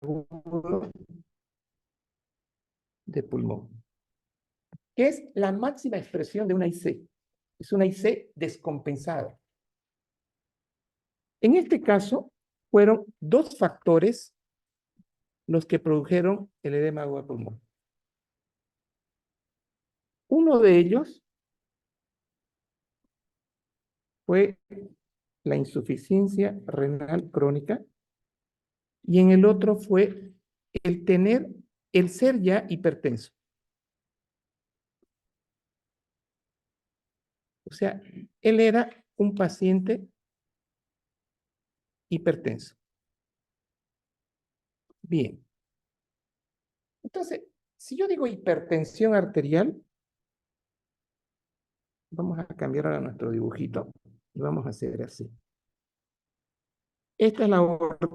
agudo de pulmón, que es la máxima expresión de una IC. Es una IC descompensada. En este caso, fueron dos factores los que produjeron el edema agudo de pulmón. Uno de ellos fue la insuficiencia renal crónica y en el otro fue el ser ya hipertenso. O sea, él era un paciente hipertenso. Bien. Entonces, si yo digo hipertensión arterial, vamos a cambiar ahora nuestro dibujito y vamos a hacer así. Esta es la aorta.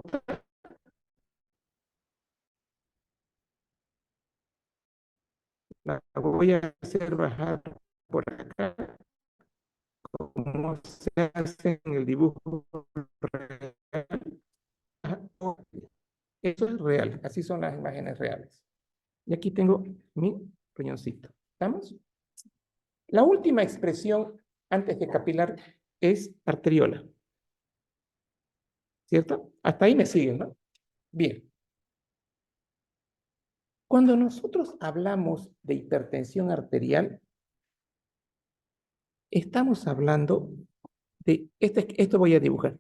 La voy a hacer bajar por acá, como se hace en el dibujo real. Eso es real, así son las imágenes reales. Y aquí tengo mi riñoncito. ¿Estamos? La última expresión antes de capilar es arteriola. ¿Cierto? Hasta ahí me siguen, ¿no? Bien. Cuando nosotros hablamos de hipertensión arterial, estamos hablando de, esto voy a dibujar.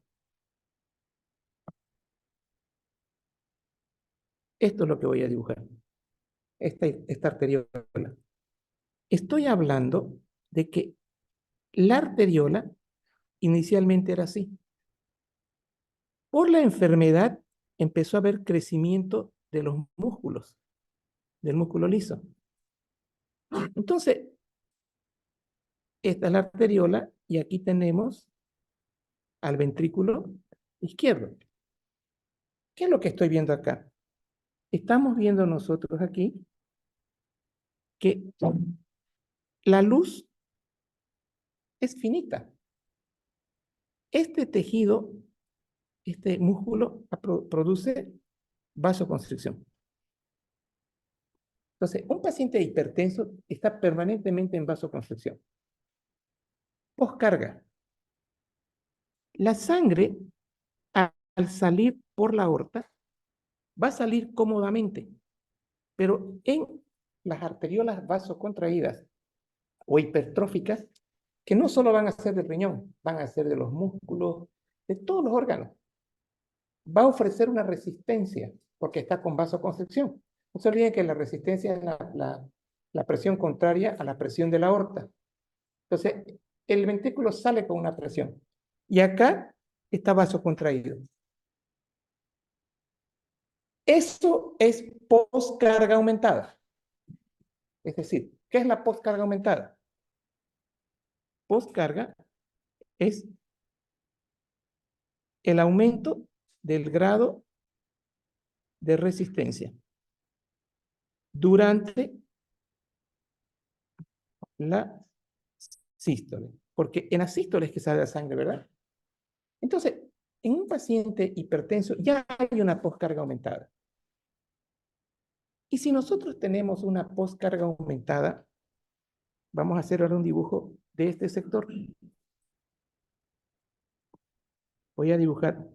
Esto es lo que voy a dibujar. Esta arteriola. Estoy hablando de que la arteriola inicialmente era así. Por la enfermedad empezó a haber crecimiento de los músculos, del músculo liso. Entonces, esta es la arteriola y aquí tenemos al ventrículo izquierdo. ¿Qué es lo que estoy viendo acá? Estamos viendo nosotros aquí que la luz es finita. Este tejido, este músculo produce vasoconstricción. Entonces, un paciente hipertenso está permanentemente en vasoconstricción. Poscarga. La sangre, al salir por la aorta, va a salir cómodamente, pero en las arteriolas vasocontraídas o hipertróficas, que no solo van a ser del riñón, van a ser de los músculos, de todos los órganos, va a ofrecer una resistencia, porque está con vasoconstricción. No se olviden que la resistencia es la presión contraria a la presión de la aorta. Entonces, el ventrículo sale con una presión. Y acá está vasocontraído. Eso es poscarga aumentada. Es decir, ¿qué es la poscarga aumentada? Poscarga es el aumento del grado de resistencia durante la sístole. Porque en la sístole es que sale la sangre, ¿verdad? Entonces, en un paciente hipertenso ya hay una poscarga aumentada. Y si nosotros tenemos una poscarga aumentada, vamos a hacer ahora un dibujo de este sector. Voy a dibujar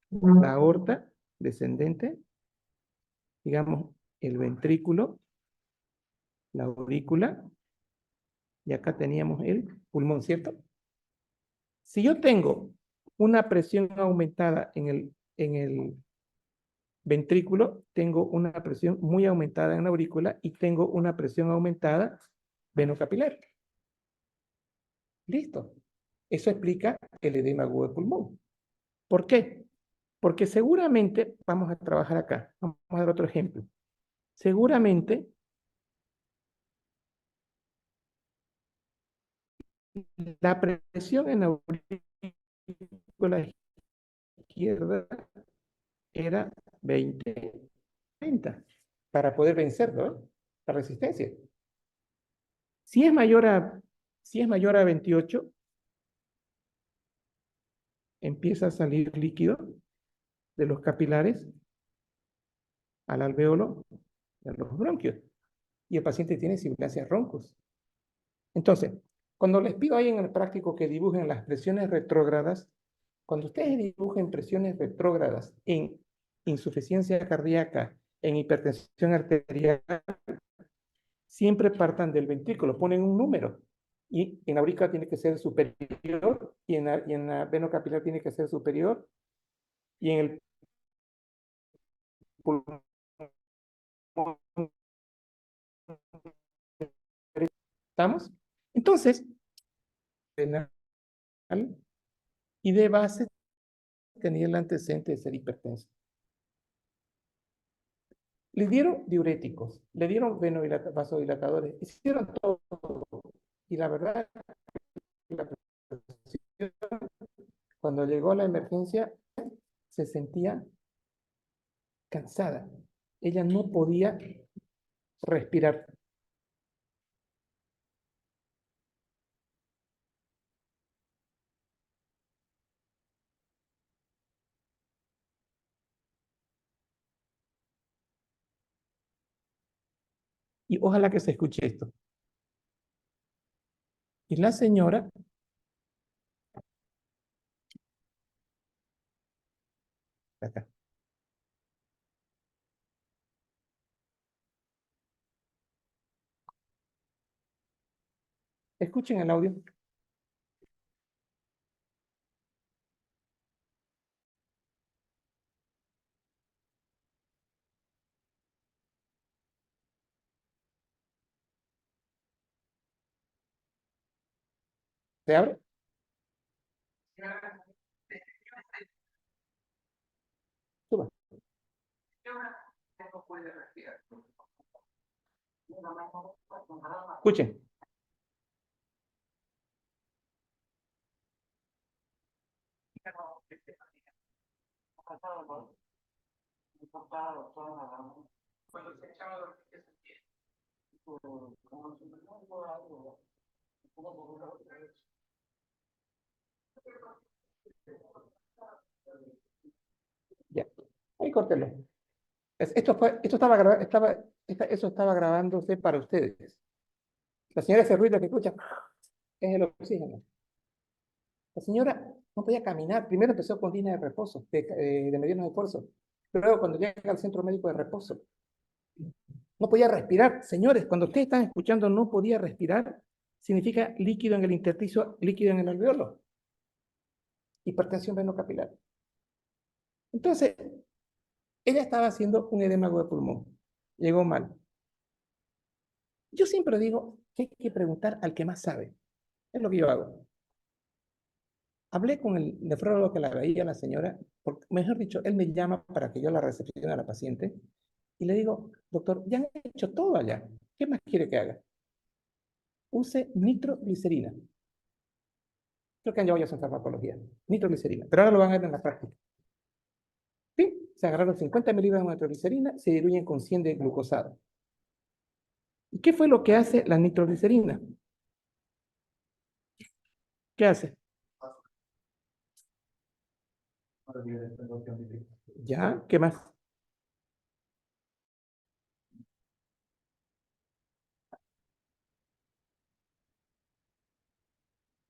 la aorta descendente, digamos, el ventrículo, la aurícula, y acá teníamos el pulmón, ¿cierto? Si yo tengo una presión aumentada en el ventrículo, tengo una presión muy aumentada en la aurícula y tengo una presión aumentada venocapilar. Listo. Eso explica el edema agudo de pulmón. ¿Por qué? Porque seguramente, vamos a trabajar acá, vamos a dar otro ejemplo. Seguramente la presión en la aurícula izquierda era 20, 30, para poder vencer, ¿no?, la resistencia. Si es mayor a 28, empieza a salir líquido de los capilares al alveolo de los bronquios. Y el paciente tiene sibilancias roncos. Entonces, cuando les pido ahí en el práctico que dibujen las presiones retrógradas, cuando ustedes dibujen presiones retrógradas en insuficiencia cardíaca, en hipertensión arterial, siempre partan del ventrículo, ponen un número. Y en la aurícula tiene que ser superior, y en la veno capilar tiene que ser superior, y en el pulmón. ¿Estamos? Entonces, y de base tenía el antecedente de ser hipertenso. Le dieron diuréticos, le dieron vasodilatadores, hicieron todo. Y la verdad, la cuando llegó la emergencia, se sentía cansada. Ella no podía respirar. Y ojalá que se escuche esto. Y la señora, acá, escuchen el audio. ¿Se abre? Suba. Escuchen. Ya. Ahí córtelo. Eso estaba grabándose para ustedes. La señora, ese ruido que escucha es el oxígeno. La señora no podía caminar. Primero empezó con días de reposo, de mediano esfuerzo. Luego, cuando llega al centro médico de reposo, no podía respirar. Señores, cuando ustedes están escuchando no podía respirar, significa líquido en el intersticio, líquido en el alveolo. Hipertensión venocapilar. Entonces, ella estaba haciendo un edema de pulmón. Llegó mal. Yo siempre digo que hay que preguntar al que más sabe. Es lo que yo hago. Hablé con el nefrólogo que la veía la señora, porque, mejor dicho, él me llama para que yo la recepcione a la paciente y le digo, doctor, ya han hecho todo allá. ¿Qué más quiere que haga? Use nitroglicerina. Creo que han llevado ya su farmacología. Nitroglicerina. Pero ahora lo van a ver en la práctica. ¿Sí? Se agarraron 50 miligramos de nitroglicerina, se diluyen con 100 de glucosado. ¿Y qué fue lo que hace la nitroglicerina? ¿Qué hace? ¿Ya? ¿Qué más?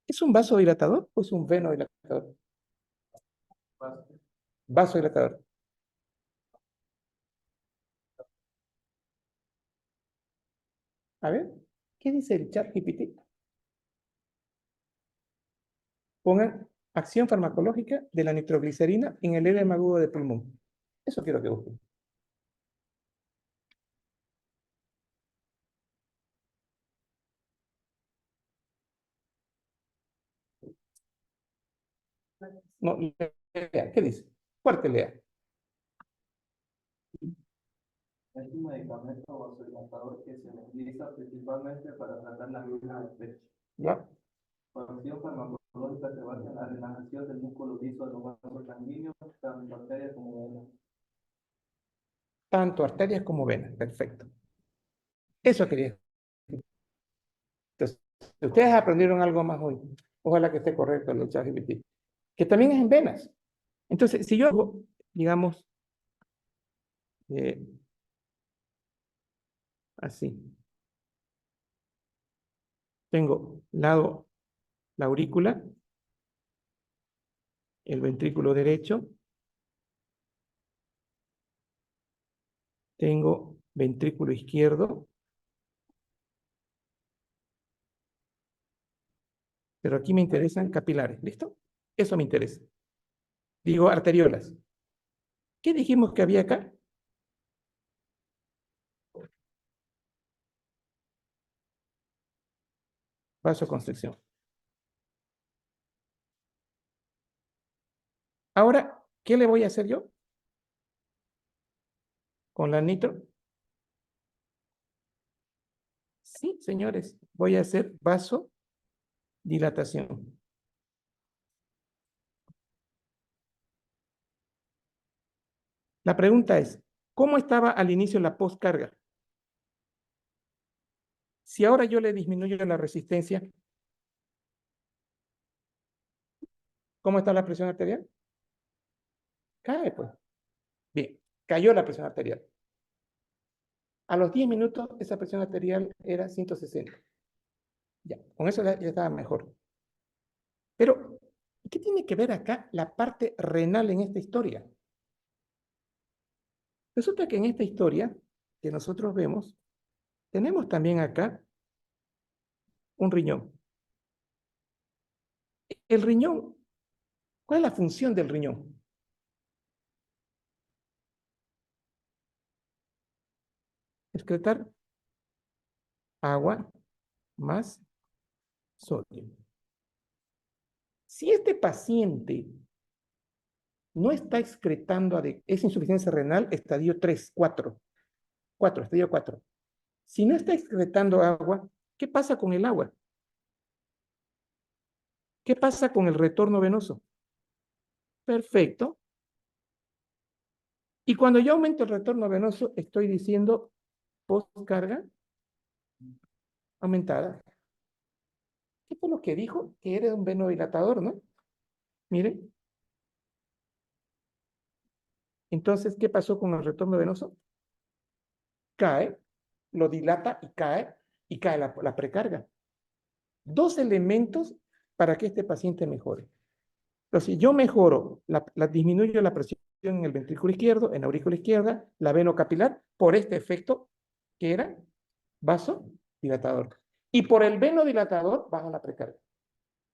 ¿Es un vasodilatador o es un venodilatador? Vasodilatador. A ver, ¿qué dice el chat GPT? Pongan acción farmacológica de la nitroglicerina en el edema agudo de pulmón. Eso quiero que busquen. No, lea, ¿qué dice? Fuerte lea. Es un medicamento vasodilatador que se utiliza principalmente para tratar la angina de pecho. ¿Ya? Su acción farmacológica se basa en la relajación del músculo liso de los vasos sanguíneos, tanto arterias como venas. Tanto arterias como venas. Perfecto. Eso quería. Entonces, ustedes aprendieron algo más hoy. Ojalá que esté correcto el chat GPT. Que también es en venas. Entonces, si yo hago digamos, así. Tengo lado la aurícula, el ventrículo derecho, tengo ventrículo izquierdo, pero aquí me interesan capilares, ¿listo? Eso me interesa. Digo arteriolas. ¿Qué dijimos que había acá? Vasoconstricción. Ahora, ¿qué le voy a hacer yo? Con la nitro. Sí, señores, voy a hacer vasodilatación. La pregunta es, ¿cómo estaba al inicio la postcarga? Si ahora yo le disminuyo la resistencia, ¿cómo está la presión arterial? Cae, pues. Bien, cayó la presión arterial. A los 10 minutos, esa presión arterial era 160. Ya, con eso ya estaba mejor. Pero, ¿qué tiene que ver acá la parte renal en esta historia? Resulta que en esta historia que nosotros vemos, tenemos también acá un riñón. El riñón, ¿cuál es la función del riñón? Excretar agua más sodio. Si este paciente no está excretando, es insuficiencia renal, estadio 3, 4, estadio 4. Si no está excretando agua, ¿qué pasa con el agua? ¿Qué pasa con el retorno venoso? Perfecto. Y cuando yo aumento el retorno venoso, estoy diciendo postcarga aumentada. ¿Qué fue lo que dijo? Que era un venodilatador, ¿no? Miren. Entonces, ¿qué pasó con el retorno venoso? Cae, lo dilata y cae la precarga. Dos elementos para que este paciente mejore. Entonces, si yo mejoro, disminuyo la presión en el ventrículo izquierdo, en la aurícula izquierda, la venocapilar, por este efecto que era vasodilatador. Y por el venodilatador baja la precarga.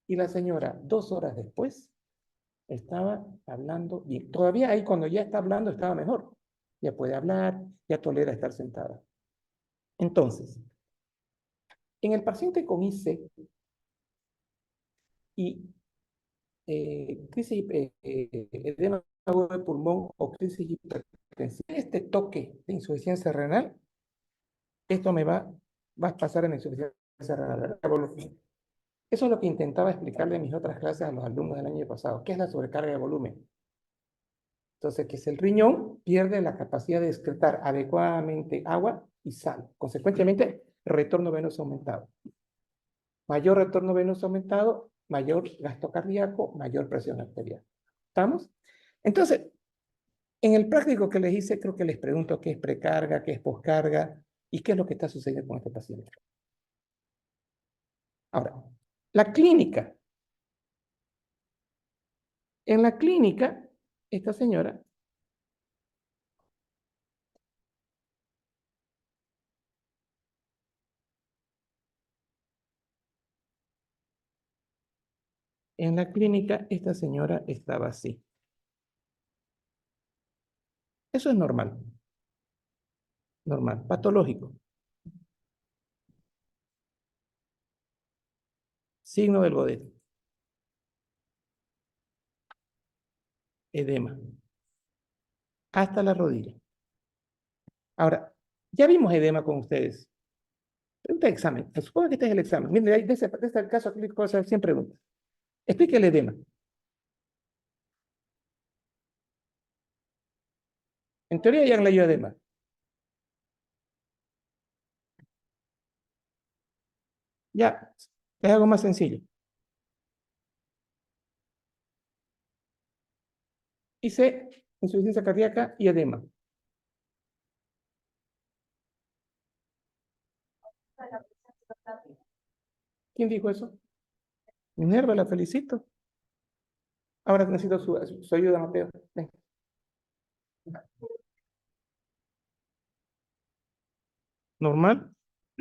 Y la señora, 2 horas después, estaba hablando bien. Todavía ahí, cuando ya está hablando, estaba mejor. Ya puede hablar, ya tolera estar sentada. Entonces, en el paciente con IC y crisis, edema agudo de pulmón o crisis hipertensiva, este toque de insuficiencia renal, esto va a pasar en insuficiencia renal. Eso es lo que intentaba explicarle en mis otras clases a los alumnos del año pasado. ¿Qué es la sobrecarga de volumen? Entonces, que es el riñón pierde la capacidad de excretar adecuadamente agua y sal. Consecuentemente, retorno venoso aumentado. Mayor retorno venoso aumentado, mayor gasto cardíaco, mayor presión arterial. ¿Estamos? Entonces, en el práctico que les hice, creo que les pregunto qué es precarga, qué es poscarga y qué es lo que está sucediendo con este paciente. Ahora, la clínica. En la clínica, esta señora estaba así. Eso es normal. Normal, patológico. Signo del Godet. Edema. Hasta la rodilla. Ahora, ya vimos edema con ustedes. Pregunta de examen. Supongo que este es el examen. Miren, de este caso clínico, 100 preguntas. Explique el edema. En teoría ya han leído edema. Ya, es algo más sencillo. Hice insuficiencia cardíaca y edema. ¿Quién dijo eso? Minerva, la felicito. Ahora necesito su ayuda, Mateo. Ven. Normal.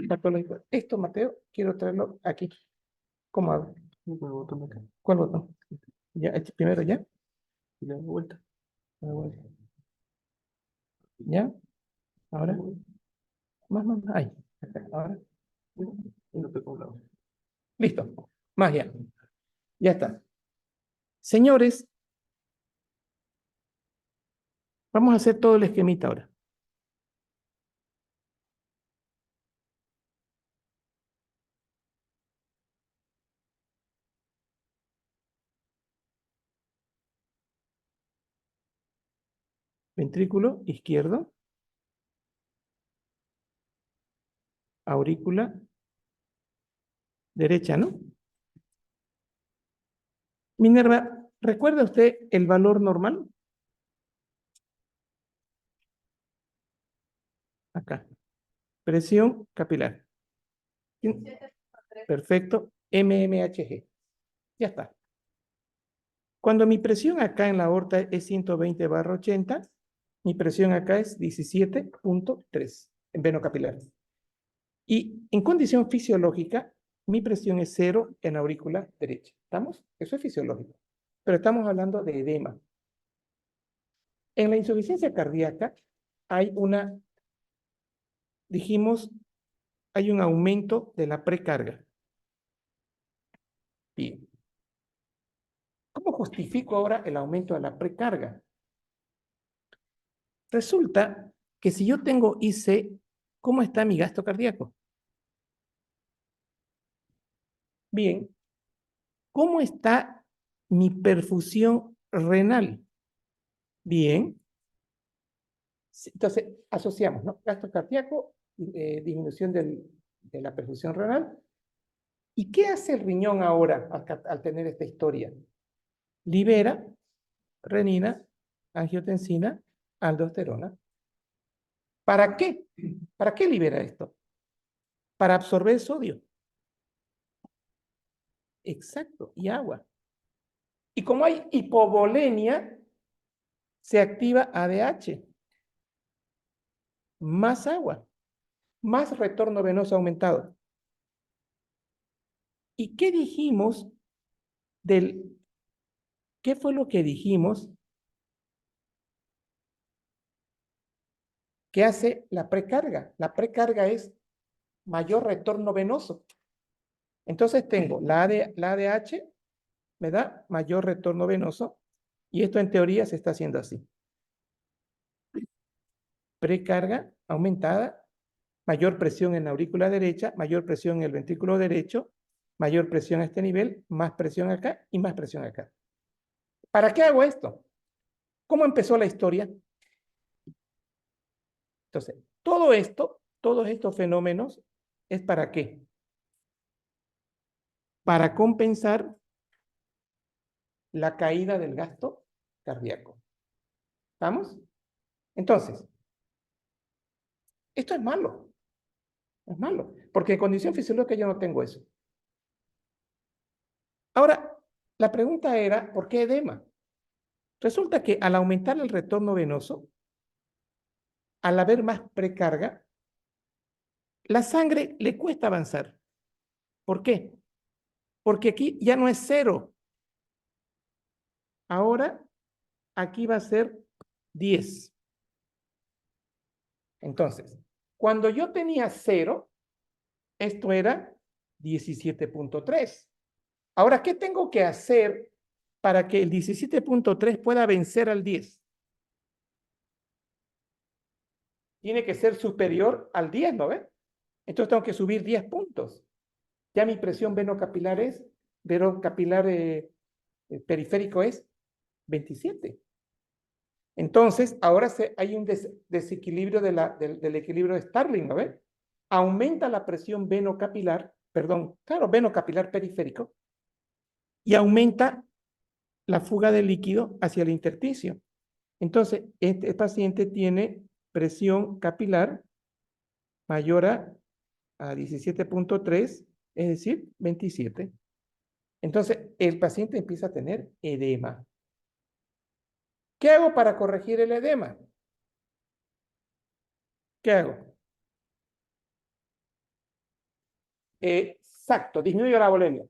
Patológico. Esto, Mateo, quiero traerlo aquí. ¿Cómo hago? ¿Cuál botón? Ya, primero ya. Y le doy vuelta. ¿Ya? Ahora. Más. Ahí. Ahora. Listo. Más ya. Ya está. Señores, vamos a hacer todo el esquemita ahora. Ventrículo izquierdo. Aurícula derecha, ¿no? Minerva, ¿recuerda usted el valor normal? Acá. Presión capilar. Perfecto. mmHg. Ya está. Cuando mi presión acá en la aorta es 120/80, mi presión acá es 17.3 en veno capilar. Y en condición fisiológica, mi presión es 0 en aurícula derecha. ¿Estamos? Eso es fisiológico. Pero estamos hablando de edema. En la insuficiencia cardíaca hay hay un aumento de la precarga. Bien. ¿Cómo justifico ahora el aumento de la precarga? Resulta que si yo tengo IC, ¿cómo está mi gasto cardíaco? Bien. ¿Cómo está mi perfusión renal? Bien. Entonces, asociamos, ¿no? Gasto cardíaco, disminución de la perfusión renal. ¿Y qué hace el riñón ahora al tener esta historia? Libera renina, angiotensina, aldosterona. ¿Para qué? ¿Para qué libera esto? Para absorber sodio. Exacto, y agua. Y como hay hipovolemia, se activa ADH. Más agua, más retorno venoso aumentado. ¿Y qué dijimos qué fue lo que dijimos que hace la precarga? La precarga es mayor retorno venoso. Entonces tengo la ADH, me da mayor retorno venoso, y esto en teoría se está haciendo así. Precarga aumentada, mayor presión en la aurícula derecha, mayor presión en el ventrículo derecho, mayor presión a este nivel, más presión acá y más presión acá. ¿Para qué hago esto? ¿Cómo empezó la historia? Entonces, todos estos fenómenos, ¿es para qué? Para compensar la caída del gasto cardíaco. ¿Estamos? Entonces, esto es malo. Es malo, porque en condición fisiológica yo no tengo eso. Ahora, la pregunta era, ¿por qué edema? Resulta que al aumentar el retorno venoso, al haber más precarga, la sangre le cuesta avanzar. ¿Por qué? Porque aquí ya no es 0. Ahora, aquí va a ser 10. Entonces, cuando yo tenía 0, esto era 17.3. Ahora, ¿qué tengo que hacer para que el 17.3 pueda vencer al 10? Tiene que ser superior al 10, ¿no ves? Entonces tengo que subir 10 puntos. Ya mi presión venocapilar periférico es 27. Entonces, ahora hay un desequilibrio del equilibrio de Starling, ¿no ves? Aumenta la presión venocapilar periférico, y aumenta la fuga de líquido hacia el intersticio. Entonces, este paciente tiene presión capilar mayor a 17.3, es decir, 27. Entonces, el paciente empieza a tener edema. ¿Qué hago para corregir el edema? ¿Qué hago? Exacto, disminuyo la volemia.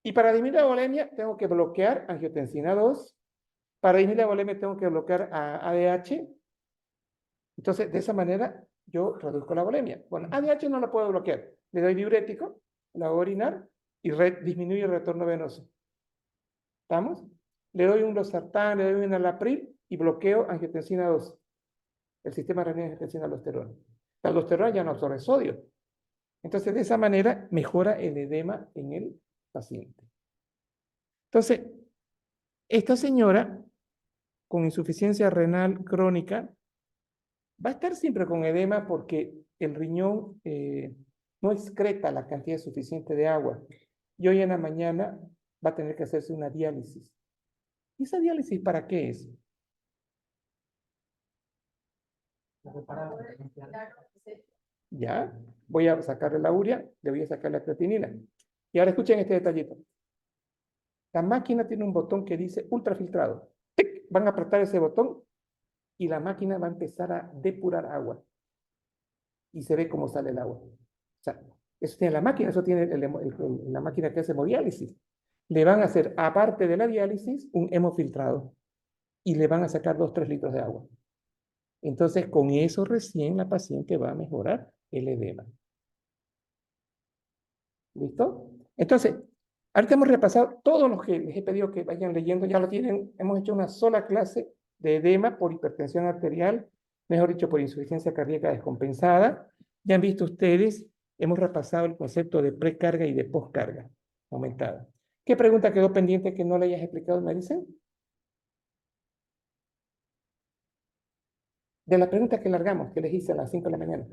Y para disminuir la volemia, tengo que bloquear angiotensina 2. Para disminuir la volemia, tengo que bloquear a ADH. Entonces, de esa manera, yo reduzco la volemia. Bueno, ADH no la puedo bloquear. Le doy diurético, la hago orinar y disminuye el retorno venoso. ¿Estamos? Le doy un losartán, le doy un enalapril y bloqueo angiotensina 2. El sistema renal angiotensina aldosterona. La aldosterona ya no absorbe sodio. Entonces, de esa manera, mejora el edema en el paciente. Entonces, esta señora con insuficiencia renal crónica va a estar siempre con edema porque el riñón no excreta la cantidad suficiente de agua. Y hoy en la mañana va a tener que hacerse una diálisis. ¿Y esa diálisis para qué es? Ya, voy a sacarle la urea, le voy a sacar la creatinina. Y ahora escuchen este detallito. La máquina tiene un botón que dice ultrafiltrado. ¡Tic! Van a apretar ese botón y la máquina va a empezar a depurar agua. Y se ve cómo sale el agua. O sea, eso tiene la máquina, eso tiene la máquina que hace hemodiálisis. Le van a hacer, aparte de la diálisis, un hemofiltrado. Y le van a sacar 2-3 litros de agua. Entonces, con eso recién la paciente va a mejorar el edema. ¿Listo? Entonces, ahorita hemos repasado todos los que les he pedido que vayan leyendo, ya lo tienen, hemos hecho una sola clase de edema por hipertensión arterial, mejor dicho, por insuficiencia cardíaca descompensada. Ya han visto ustedes, hemos repasado el concepto de precarga y de poscarga aumentada. ¿Qué pregunta quedó pendiente que no le hayas explicado, Maricel? De la pregunta que largamos, que les hice a las 5 de la mañana.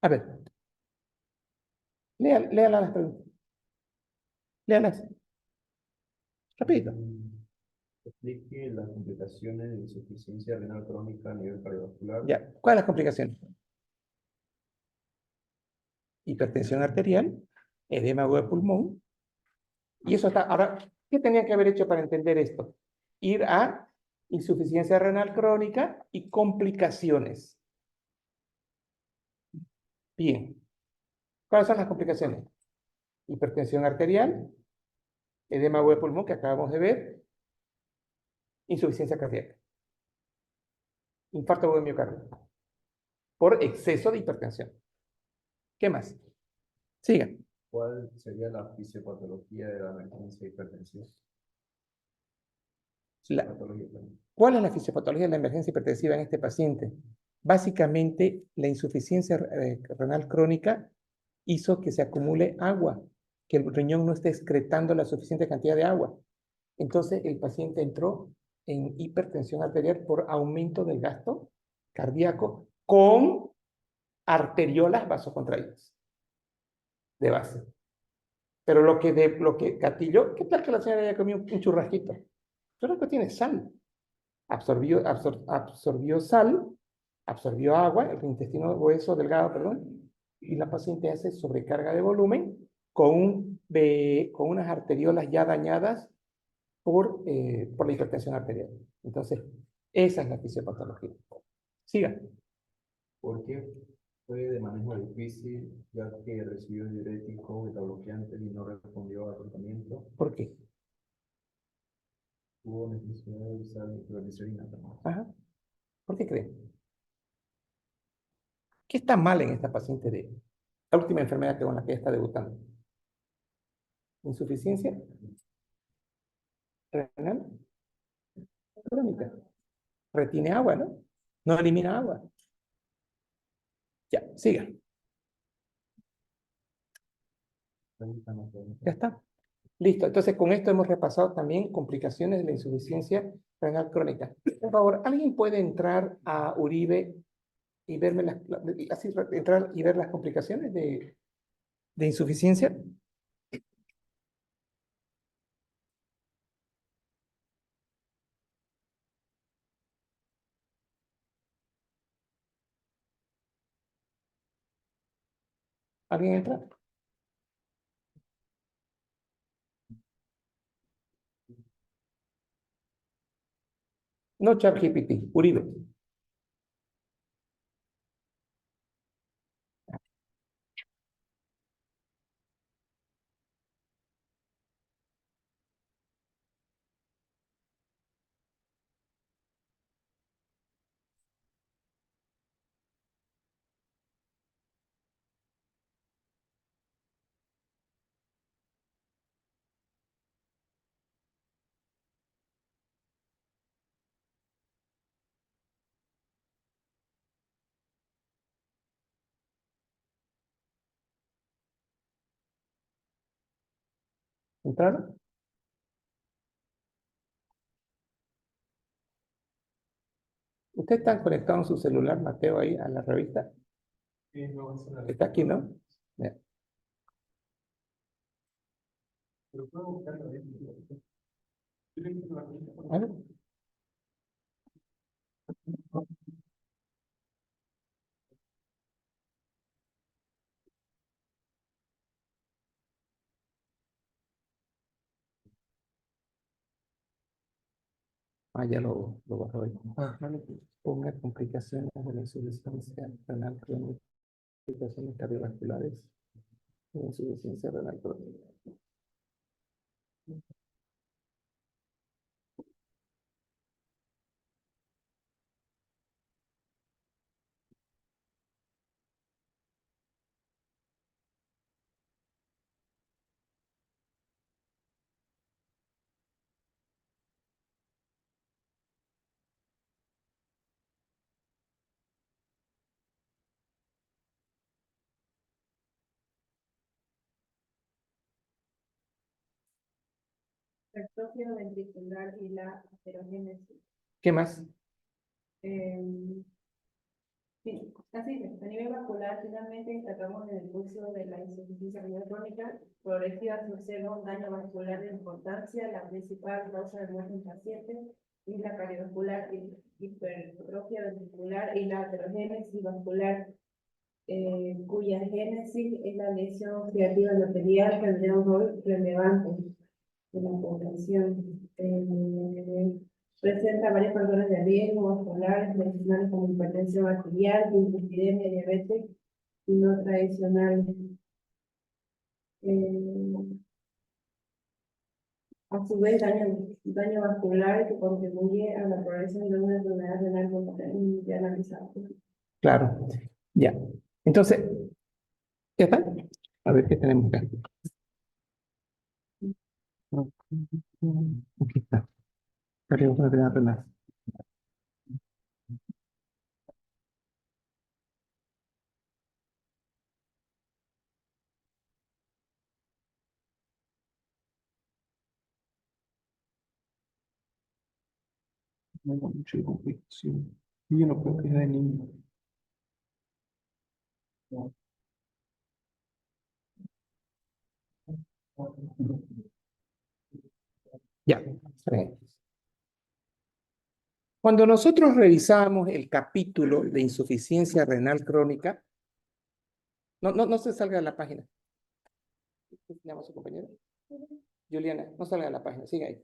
A ver, léala las preguntas. Léalas, rapidito. Explique las complicaciones de insuficiencia renal crónica a nivel cardiovascular. Ya, ¿cuáles las complicaciones? Hipertensión arterial, edema agudo de pulmón. Y eso está. Ahora, ¿qué tenía que haber hecho para entender esto? Ir a insuficiencia renal crónica y complicaciones. Bien. ¿Cuáles son las complicaciones? Hipertensión arterial, edema agudo de pulmón, que acabamos de ver, insuficiencia cardíaca, infarto agudo de miocardio, por exceso de hipertensión. ¿Qué más? Sigan. ¿Cuál sería la fisiopatología de la emergencia hipertensiva? ¿Cuál es la fisiopatología de la emergencia hipertensiva en este paciente? Básicamente, la insuficiencia renal crónica hizo que se acumule agua, que el riñón no esté excretando la suficiente cantidad de agua. Entonces, el paciente entró en hipertensión arterial por aumento del gasto cardíaco con arteriolas vasocontraídas de base. Pero lo que gatilló, ¿qué tal que la señora haya comido un churrasquito? Pero que tiene sal. Absorbió sal, absorbió agua, el intestino grueso, delgado, perdón, y la paciente hace sobrecarga de volumen con unas arteriolas ya dañadas por la hipertensión arterial. Entonces, esa es la fisiopatología. Siga. ¿Por qué fue de manejo difícil, ya que recibió diuréticos, beta-bloqueantes y no respondió al tratamiento? ¿Por qué? Tuvo necesidad de usar nitroglicerina también. Ajá. ¿Por qué creen? ¿Qué está mal en esta paciente de la última enfermedad con la que ella está debutando? Insuficiencia renal crónica. Retiene agua, ¿no? No elimina agua. Ya, siga. Ya está. Listo, entonces con esto hemos repasado también complicaciones de la insuficiencia renal crónica. Por favor, ¿alguien puede entrar a Uribe y verme así, entrar y ver las complicaciones de insuficiencia? ¿Alguien entra? No ChatGPT, Uribe. ¿Entraron? ¿Usted está conectado en su celular, Mateo, ahí a la revista? Sí, no va a ser Está aquí, ¿no? Ya. pero puedo buscarlo ahí. A ver. Ah, ya lo bajó ahí. Ponga complicaciones de la insuficiencia renal crónica, complicaciones cardiovasculares, de la insuficiencia renal crónica. Hipertrofia ventricular y la aterogénesis. ¿Qué más? Sí, así es. A nivel vascular, finalmente destacamos en el curso de la insuficiencia renal crónica progresiva se observa un daño vascular de importancia, la principal causa de muerte en pacientes es la cardiovascular, hipertrofia ventricular y la aterogénesis vascular, cuya génesis es la lesión creativa endotelial, tendría un rol relevante de la población. Presenta varios factores de riesgo vasculares, medicinales como hipertensión arterial, dislipidemia, diabetes y no tradicional. A su vez, daño vascular que contribuye a la progresión de una enfermedad renal ya analizada. Claro, ya. Entonces, ¿ya está? A ver qué tenemos acá. Aquí está. Cardiovascular renal. No hay mucha complicación. Yo no creo que sea de niño. Ya. Cuando nosotros revisamos el capítulo de insuficiencia renal crónica, no se salga de la página. ¿Cómo se llama su compañero? Juliana, no salga de la página, sigue ahí.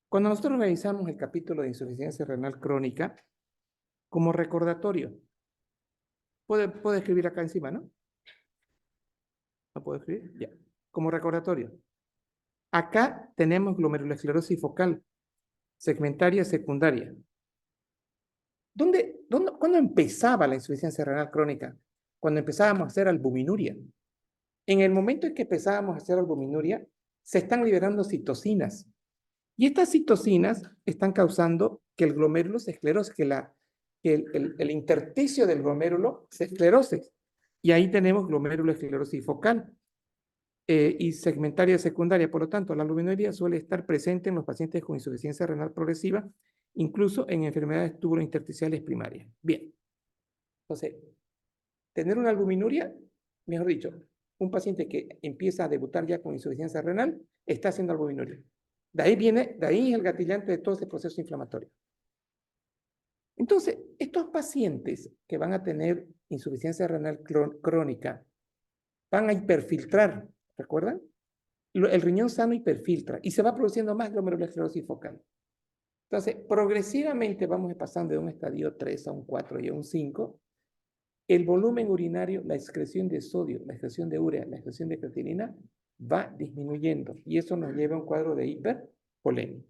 Cuando nosotros revisamos el capítulo de insuficiencia renal crónica, como recordatorio, puede escribir acá encima, ¿no? ¿No puedo escribir? Ya. Como recordatorio. Acá tenemos glomerulosclerosis focal, segmentaria secundaria. ¿Cuándo empezaba la insuficiencia renal crónica? Cuando empezábamos a hacer albuminuria. En el momento en que empezábamos a hacer albuminuria, se están liberando citocinas. Y estas citocinas están causando que el glomérulo se esclerose, que el intersticio del glomérulo se esclerose. Y ahí tenemos glomerulosclerosis focal. y segmentaria secundaria. Por lo tanto, la albuminuria suele estar presente en los pacientes con insuficiencia renal progresiva, incluso en enfermedades tubulointersticiales primarias. Bien. Entonces, tener una albuminuria, mejor dicho, un paciente que empieza a debutar ya con insuficiencia renal, está haciendo albuminuria. De ahí es el gatillante de todo ese proceso inflamatorio. Entonces, estos pacientes que van a tener insuficiencia renal crónica van a hiperfiltrar, ¿recuerdan? El riñón sano hiperfiltra y se va produciendo más glomerulosclerosis focal. Entonces, progresivamente vamos pasando de un estadio 3 a un 4 y a un 5. El volumen urinario, la excreción de sodio, la excreción de urea, la excreción de creatinina va disminuyendo y eso nos lleva a un cuadro de hiperpolemia.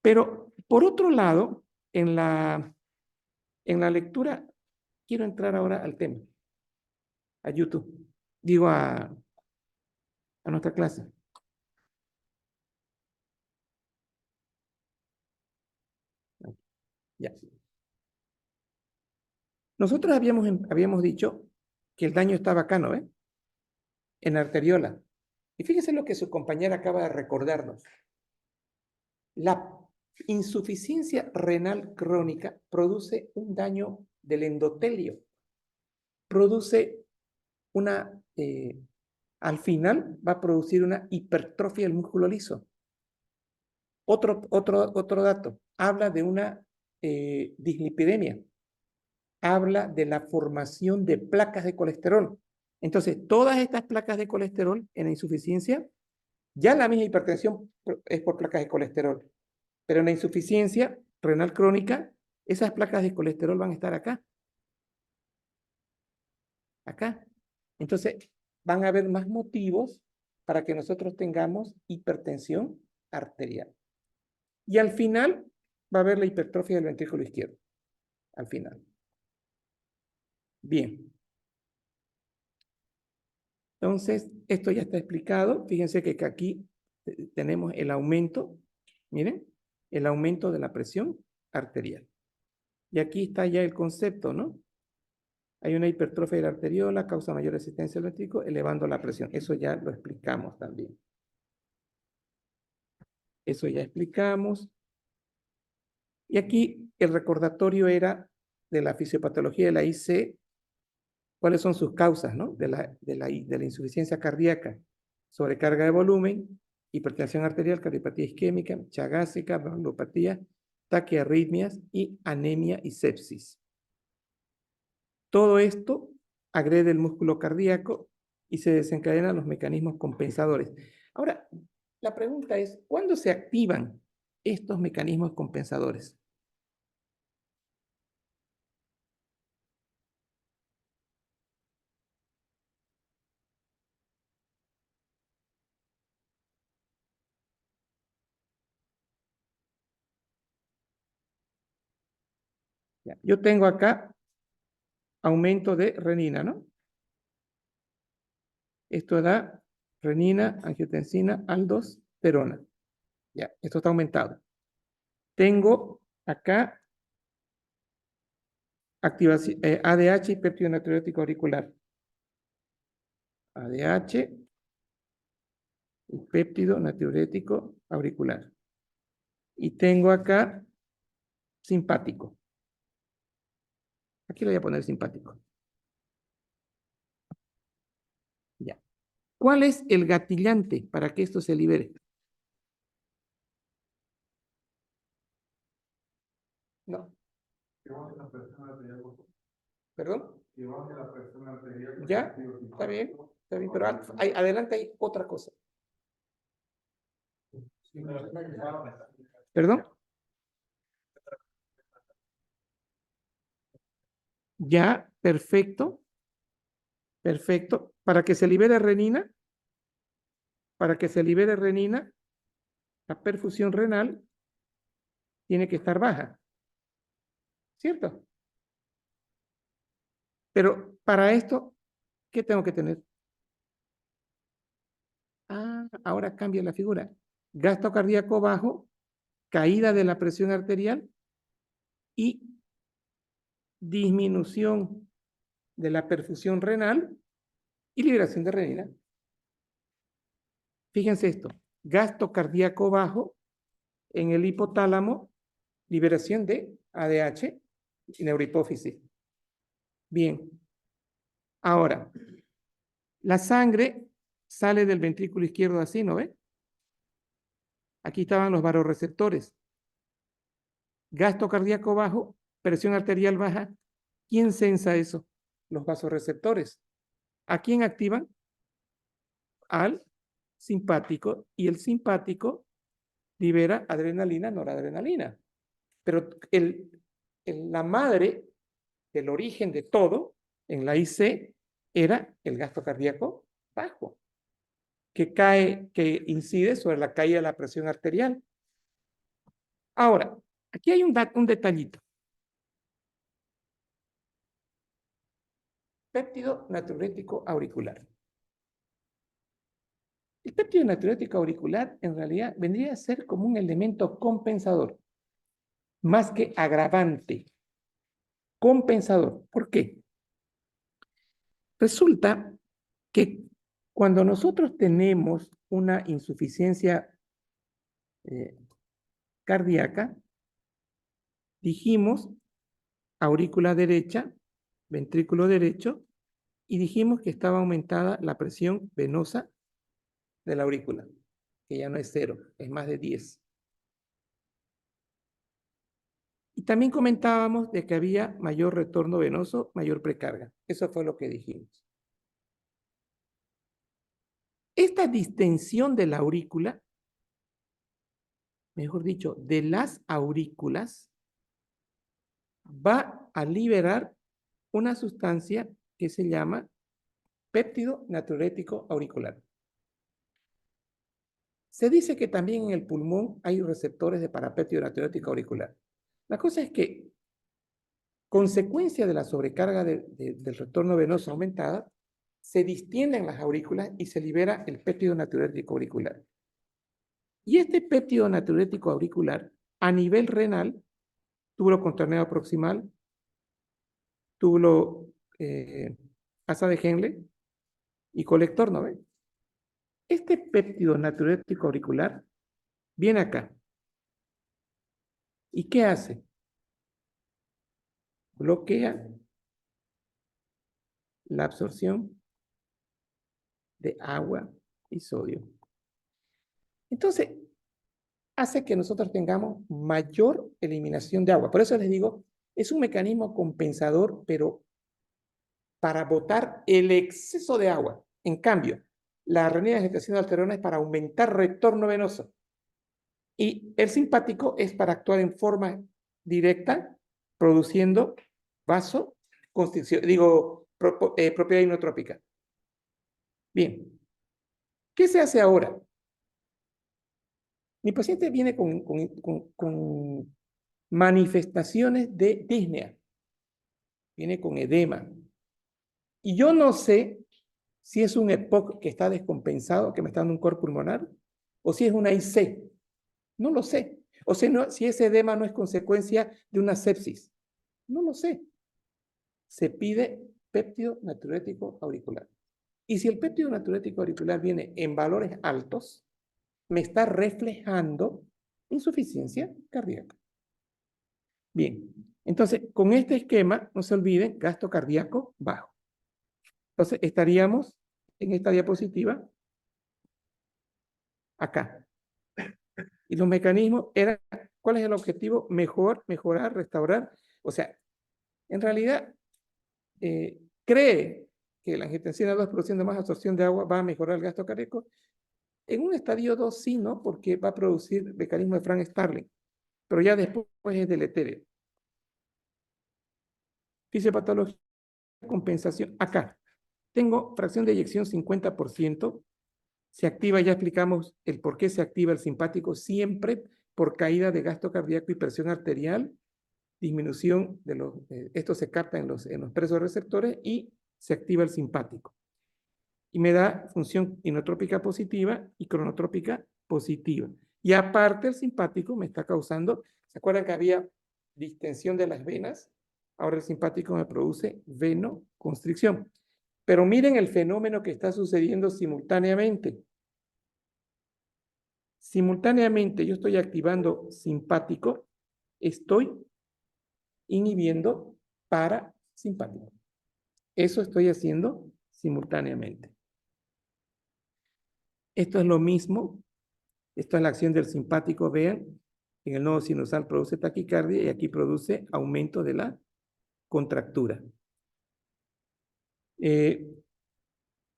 Pero, por otro lado, en la lectura, quiero entrar ahora al tema, a YouTube, digo a nuestra clase. Ya. Nosotros habíamos dicho que el daño estaba acá, ¿no? En la arteriola. Y fíjense lo que su compañera acaba de recordarnos. La insuficiencia renal crónica produce un daño del endotelio. Produce al final va a producir una hipertrofia del músculo liso. Otro dato, habla de una dislipidemia. Habla de la formación de placas de colesterol. Entonces, todas estas placas de colesterol en la insuficiencia, ya la misma hipertensión es por placas de colesterol, pero en la insuficiencia renal crónica, esas placas de colesterol van a estar acá. Acá. Entonces, van a haber más motivos para que nosotros tengamos hipertensión arterial. Y al final va a haber la hipertrofia del ventrículo izquierdo. Al final. Bien. Entonces, esto ya está explicado. Fíjense que aquí tenemos el aumento, miren, el aumento de la presión arterial. Y aquí está ya el concepto, ¿no? Hay una hipertrofia de la arteriola, causa mayor resistencia al ventrículo, elevando la presión. Eso ya lo explicamos también. Eso ya explicamos. Y aquí el recordatorio era de la fisiopatología de la IC, cuáles son sus causas, ¿no? De la insuficiencia cardíaca, sobrecarga de volumen, hipertensión arterial, cardiopatía isquémica, chagásica, valvulopatía, taquiarritmias y anemia y sepsis. Todo esto agrede el músculo cardíaco y se desencadenan los mecanismos compensadores. Ahora, la pregunta es, ¿cuándo se activan estos mecanismos compensadores? Ya, yo tengo acá aumento de renina, ¿no? Esto da renina, angiotensina, aldosterona. Ya, esto está aumentado. Tengo acá activación, ADH y péptido natriurético auricular. ADH y péptido natriurético auricular. Y tengo acá simpático. Aquí le voy a poner simpático. Ya. ¿Cuál es el gatillante para que esto se libere? No. ¿Perdón? Ya, está bien, pero adelante hay otra cosa. ¿Perdón? Ya, perfecto. Perfecto. Para que se libere renina, la perfusión renal tiene que estar baja. ¿Cierto? Pero para esto, ¿qué tengo que tener? Ah, ahora cambia la figura. Gasto cardíaco bajo, caída de la presión arterial y disminución de la perfusión renal y liberación de renina. Fíjense esto, gasto cardíaco bajo en el hipotálamo, liberación de ADH y neurohipófisis. Bien, ahora, la sangre sale del ventrículo izquierdo así, ¿no ve? Aquí estaban los vasoreceptores. Gasto cardíaco bajo, presión arterial baja. ¿Quién sensa eso? Los vasoreceptores. ¿A quién activan? Al simpático, y el simpático libera adrenalina, noradrenalina. Pero la madre, el origen de todo en la IC era el gasto cardíaco bajo, que incide sobre la caída de la presión arterial. Ahora, aquí hay un detallito. Péptido natriurético auricular. El péptido natriurético auricular en realidad vendría a ser como un elemento compensador, más que agravante. Compensador. ¿Por qué? Resulta que cuando nosotros tenemos una insuficiencia cardíaca, dijimos aurícula derecha, ventrículo derecho, y dijimos que estaba aumentada la presión venosa de la aurícula, que ya no es 0, es más de 10. Y también comentábamos de que había mayor retorno venoso, mayor precarga. Eso fue lo que dijimos. Esta distensión de la aurícula, mejor dicho, de las aurículas, va a liberar una sustancia que se llama péptido natriurético auricular. Se dice que también en el pulmón hay receptores de parapéptido natriurético auricular. La cosa es que, consecuencia de la sobrecarga del retorno venoso aumentada, se distienden las aurículas y se libera el péptido natriurético auricular. Y este péptido natriurético auricular, a nivel renal, túbulo contorneado proximal, túbulo asa de Henle y colector, ¿no ve? Este péptido natriurético auricular viene acá. ¿Y qué hace? Bloquea la absorción de agua y sodio. Entonces, hace que nosotros tengamos mayor eliminación de agua. Por eso les digo, es un mecanismo compensador, pero para botar el exceso de agua. En cambio, la renina-angiotensina aldosterona es para aumentar retorno venoso. Y el simpático es para actuar en forma directa, produciendo vasoconstricción, propiedad inotrópica. Bien, ¿qué se hace ahora? Mi paciente viene con manifestaciones de disnea, viene con edema. Y yo no sé si es un EPOC que está descompensado, que me está dando un cor pulmonar, o si es una IC. No lo sé. O sea, no, si ese edema no es consecuencia de una sepsis. No lo sé. Se pide péptido natriurético auricular. Y si el péptido natriurético auricular viene en valores altos, me está reflejando insuficiencia cardíaca. Bien, entonces, con este esquema, no se olviden, gasto cardíaco bajo. Entonces, estaríamos en esta diapositiva acá. Y los mecanismos eran, ¿cuál es el objetivo? Mejorar, restaurar. O sea, en realidad, cree que la angiotensina 2 produciendo más absorción de agua va a mejorar el gasto cardíaco. En un estadio 2 sí, ¿no? Porque va a producir mecanismo de Frank-Starling. Pero ya después es deletérea. Fisiopatología, compensación. Acá, tengo fracción de eyección 50%. Se activa, ya explicamos el por qué se activa el simpático, siempre por caída de gasto cardíaco y presión arterial, disminución de los, esto se capta en los presorreceptores y se activa el simpático. Y me da función inotrópica positiva y cronotrópica positiva. Y aparte el simpático me está causando, ¿se acuerdan que había distensión de las venas? Ahora el simpático me produce venoconstricción. Pero miren el fenómeno que está sucediendo simultáneamente. simultáneamente yo estoy activando simpático, estoy inhibiendo parasimpático. Eso estoy haciendo simultáneamente. Esto es lo mismo. Esto es la acción del simpático. Vean, en el nodo sinusal produce taquicardia y aquí produce aumento de la contractura.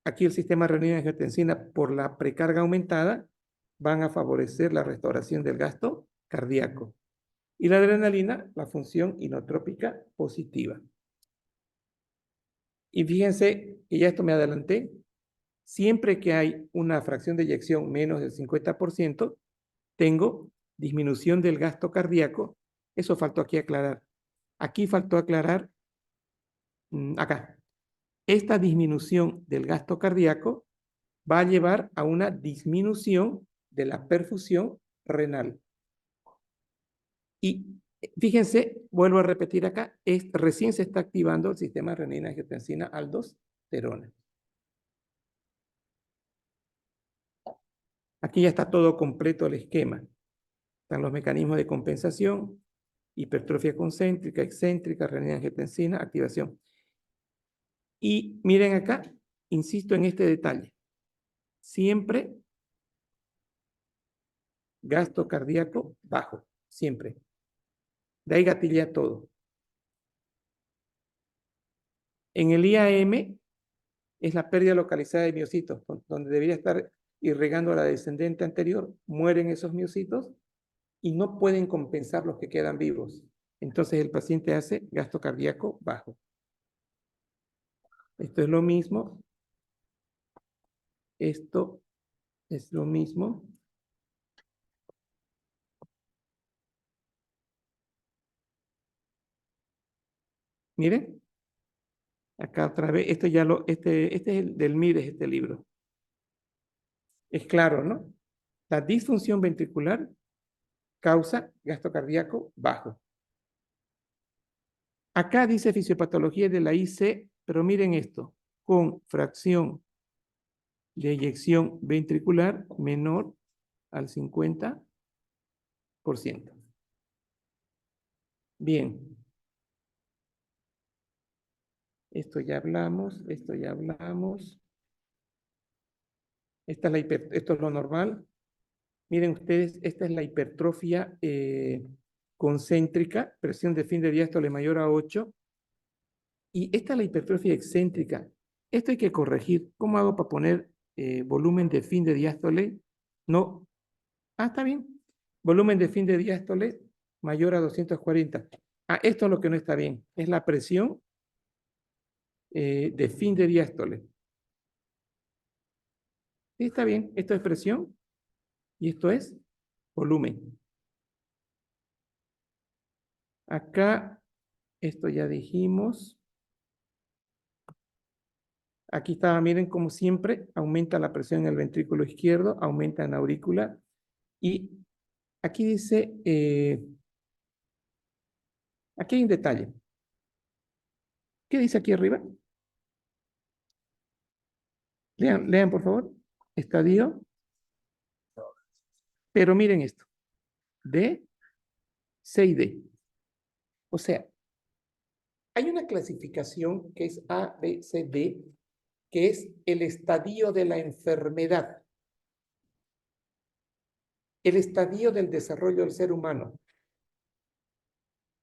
Aquí el sistema renina-angiotensina, por la precarga aumentada, van a favorecer la restauración del gasto cardíaco. Y la adrenalina, la función inotrópica positiva. Y fíjense que ya esto me adelanté. Siempre que hay una fracción de eyección menos del 50%, tengo disminución del gasto cardíaco. Eso faltó aquí aclarar. Aquí faltó aclarar, acá. Esta disminución del gasto cardíaco va a llevar a una disminución de la perfusión renal. Y fíjense, vuelvo a repetir acá, recién se está activando el sistema renina-angiotensina-aldosterona. Aquí ya está todo completo el esquema. Están los mecanismos de compensación, hipertrofia concéntrica, excéntrica, renina-angiotensina, activación. Y miren acá, insisto en este detalle. Siempre gasto cardíaco bajo, siempre. De ahí gatilla todo. En el IAM es la pérdida localizada de miocitos, donde debería estar irrigando a la descendente anterior, mueren esos miocitos y no pueden compensar los que quedan vivos. Entonces el paciente hace gasto cardíaco bajo. Esto es lo mismo. Esto es lo mismo. Miren. Acá otra vez, esto ya este es el del MIDES, este libro. Es claro, ¿no? La disfunción ventricular causa gasto cardíaco bajo. Acá dice fisiopatología de la IC, pero miren esto, con fracción de eyección ventricular menor al 50%. Bien. Esto ya hablamos, esto ya hablamos. Esto es lo normal. Miren ustedes, esta es la hipertrofia concéntrica, presión de fin de diástole mayor a 8. Y esta es la hipertrofia excéntrica. Esto hay que corregir. ¿Cómo hago para poner volumen de fin de diástole? No. Ah, está bien. Volumen de fin de diástole mayor a 240. Ah, esto es lo que no está bien. Es la presión de fin de diástole. Sí, está bien. Esto es presión y esto es volumen. Acá, esto ya dijimos. Aquí está, miren como siempre, aumenta la presión en el ventrículo izquierdo, aumenta en la aurícula. Y aquí dice, aquí hay un detalle. ¿Qué dice aquí arriba? Lean por favor. Estadio. Pero miren esto. D, C y D. O sea, hay una clasificación que es A, B, C, D, que es el estadio de la enfermedad. El estadio del desarrollo del ser humano.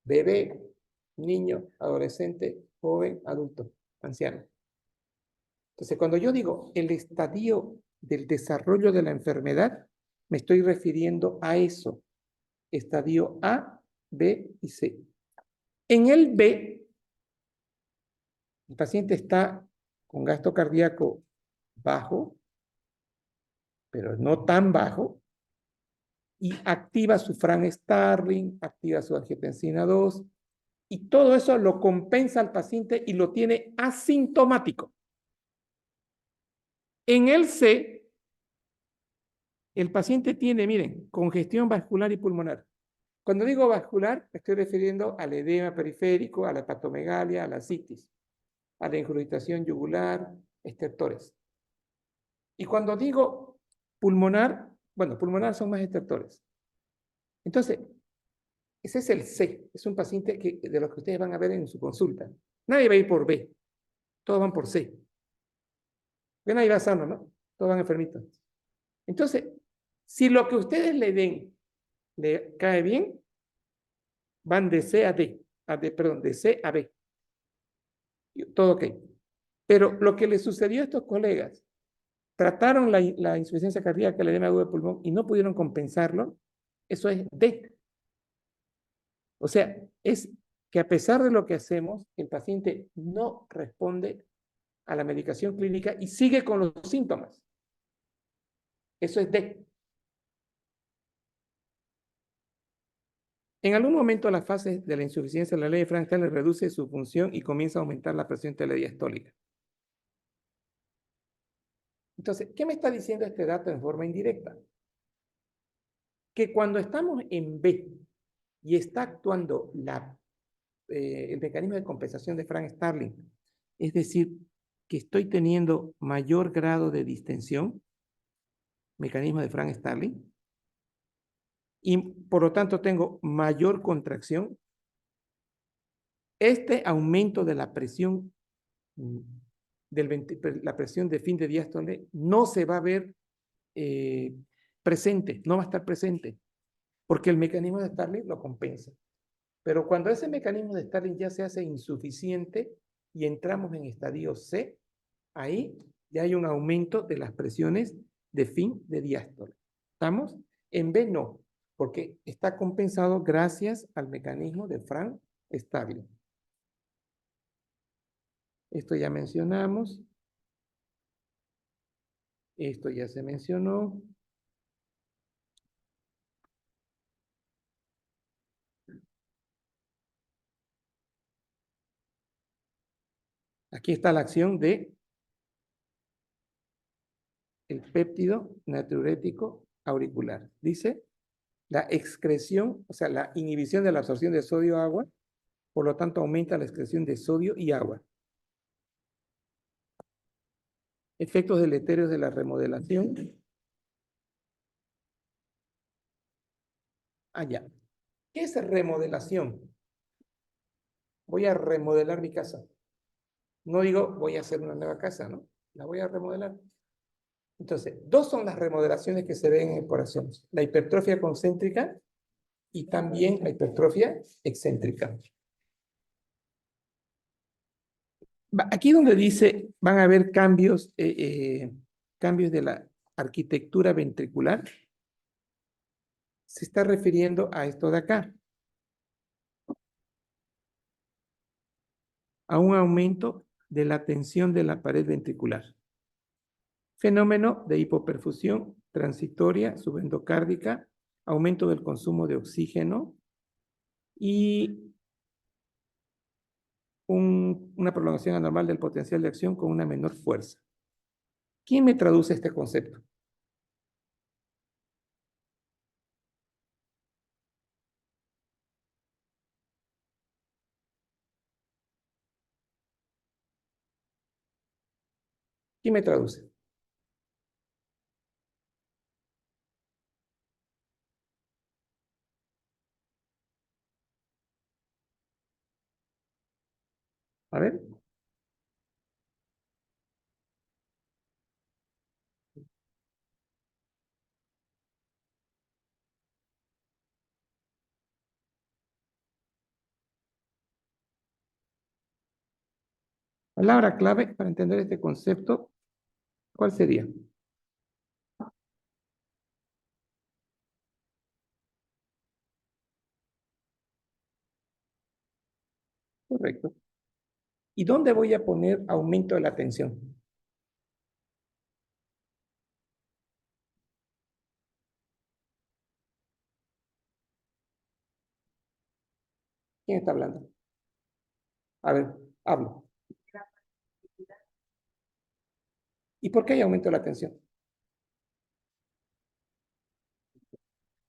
Bebé, niño, adolescente, joven, adulto, anciano. Entonces, cuando yo digo el estadio del desarrollo de la enfermedad, me estoy refiriendo a eso. Estadio A, B y C. En el B, el paciente está con gasto cardíaco bajo, pero no tan bajo, y activa su Fran Starling, activa su angiotensina 2, y todo eso lo compensa al paciente y lo tiene asintomático. En el C, el paciente tiene, miren, congestión vascular y pulmonar. Cuando digo vascular, me estoy refiriendo al edema periférico, a la hepatomegalia, a la citis, a la ingurgitación yugular, estertores. Y cuando digo pulmonar, bueno, pulmonar son más estertores. Entonces, ese es el C, es un paciente de los que ustedes van a ver en su consulta. Nadie va a ir por B, todos van por C. Porque nadie va sano, ¿no? Todos van enfermitos. Entonces, si lo que ustedes le den le cae bien, van de C a D, perdón, de C a B. Todo ok. Pero lo que le sucedió a estos colegas, trataron la insuficiencia cardíaca, el edema agudo de pulmón y no pudieron compensarlo, eso es D. O sea, es que a pesar de lo que hacemos, el paciente no responde a la medicación clínica y sigue con los síntomas. Eso es D. En algún momento la fase de la insuficiencia de la ley de Frank-Starling reduce su función y comienza a aumentar la presión telediastólica. Entonces, ¿qué me está diciendo este dato en forma indirecta? Que cuando estamos en B y está actuando el mecanismo de compensación de Frank-Starling, es decir, que estoy teniendo mayor grado de distensión, mecanismo de Frank-Starling, y por lo tanto tengo mayor contracción, este aumento de la presión la presión de fin de diástole no se va a ver presente, no va a estar presente, porque el mecanismo de Starling lo compensa. Pero cuando ese mecanismo de Starling ya se hace insuficiente y entramos en estadio C, ahí ya hay un aumento de las presiones de fin de diástole. ¿Estamos? En B no, porque está compensado gracias al mecanismo de Frank-Starling. Esto ya mencionamos. Esto ya se mencionó. Aquí está la acción de el péptido natriurético auricular. Dice la excreción, o sea, la inhibición de la absorción de sodio-agua, por lo tanto aumenta la excreción de sodio y agua. Efectos deleterios de la remodelación. Allá. ¿Qué es remodelación? Voy a remodelar mi casa. No digo voy a hacer una nueva casa, ¿no? La voy a remodelar. Entonces, dos son las remodelaciones que se ven en corazones. La hipertrofia concéntrica y también la hipertrofia excéntrica. Aquí donde dice van a haber cambios, cambios de la arquitectura ventricular, se está refiriendo a esto de acá. A un aumento de la tensión de la pared ventricular. Fenómeno de hipoperfusión transitoria subendocárdica, aumento del consumo de oxígeno y una prolongación anormal del potencial de acción con una menor fuerza. ¿Quién me traduce este concepto? ¿Quién me traduce? A ver. Palabra clave para entender este concepto, ¿cuál sería? Correcto. ¿Y dónde voy a poner aumento de la tensión? ¿Quién está hablando? A ver, hablo. ¿Y por qué hay aumento de la tensión?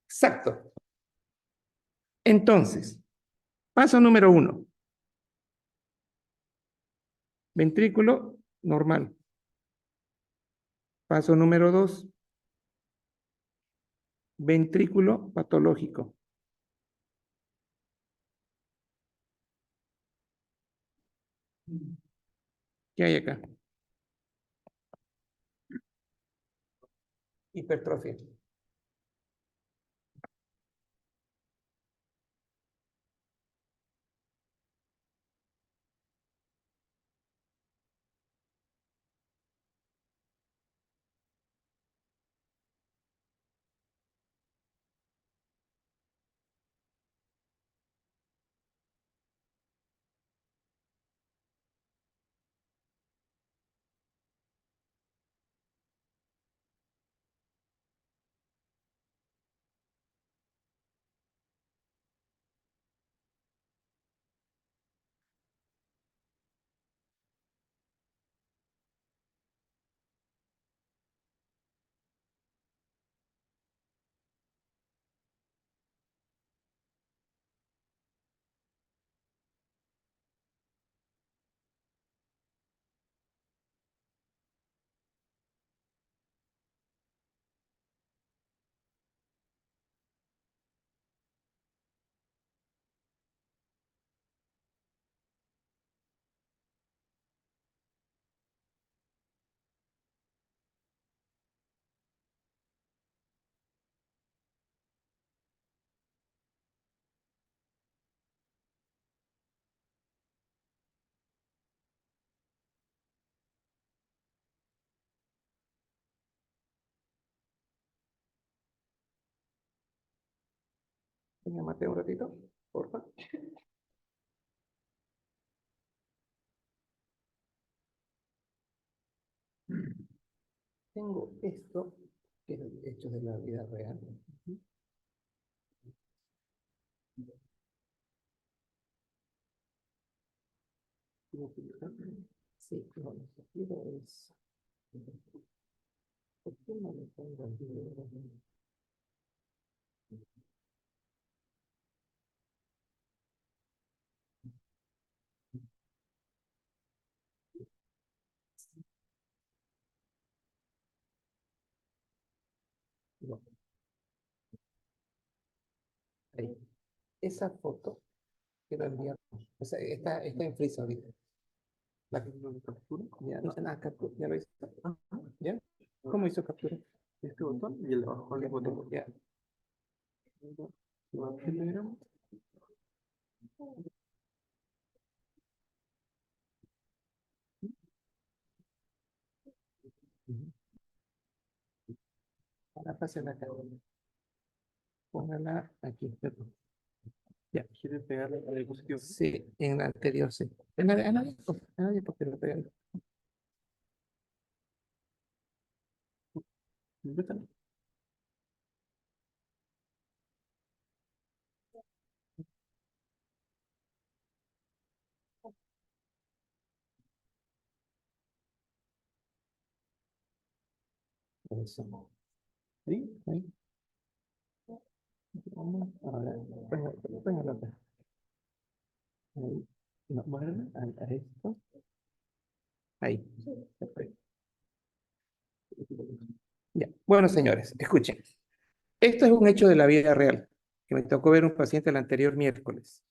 Exacto. Entonces, paso número 1. Ventrículo normal. Paso número 2. ventrículo patológico. ¿Qué hay acá? Hipertrofia. Venga, Mateo, un ratito, por favor. Tengo esto, que es hecho de la vida real. Sí, no, lo que quiero es... ¿Por qué no le pongo el video? No, ahí. Esa foto quiero enviar. O sea, está en freeze ahorita. La captura. Ya, no sé nada, captura. Ya lo hizo. ¿Ya? ¿Cómo hizo captura? Este botón y el de abajo el botón. Ya. Lo primero. Ahora pásela acá. Póngala aquí. Ya. ¿Quiere pegarle a la diapositiva? Sí, en la anterior, sí. En la porque lo pegan. Eso. ¿Sí? Ahí. Vamos. Ahora, póngalo acá. Ahí. No, muérdele a esto. Ahí. Perfecto. Ya. Bueno, señores, escuchen. Esto es un hecho de la vida real, que me tocó ver un paciente el anterior miércoles.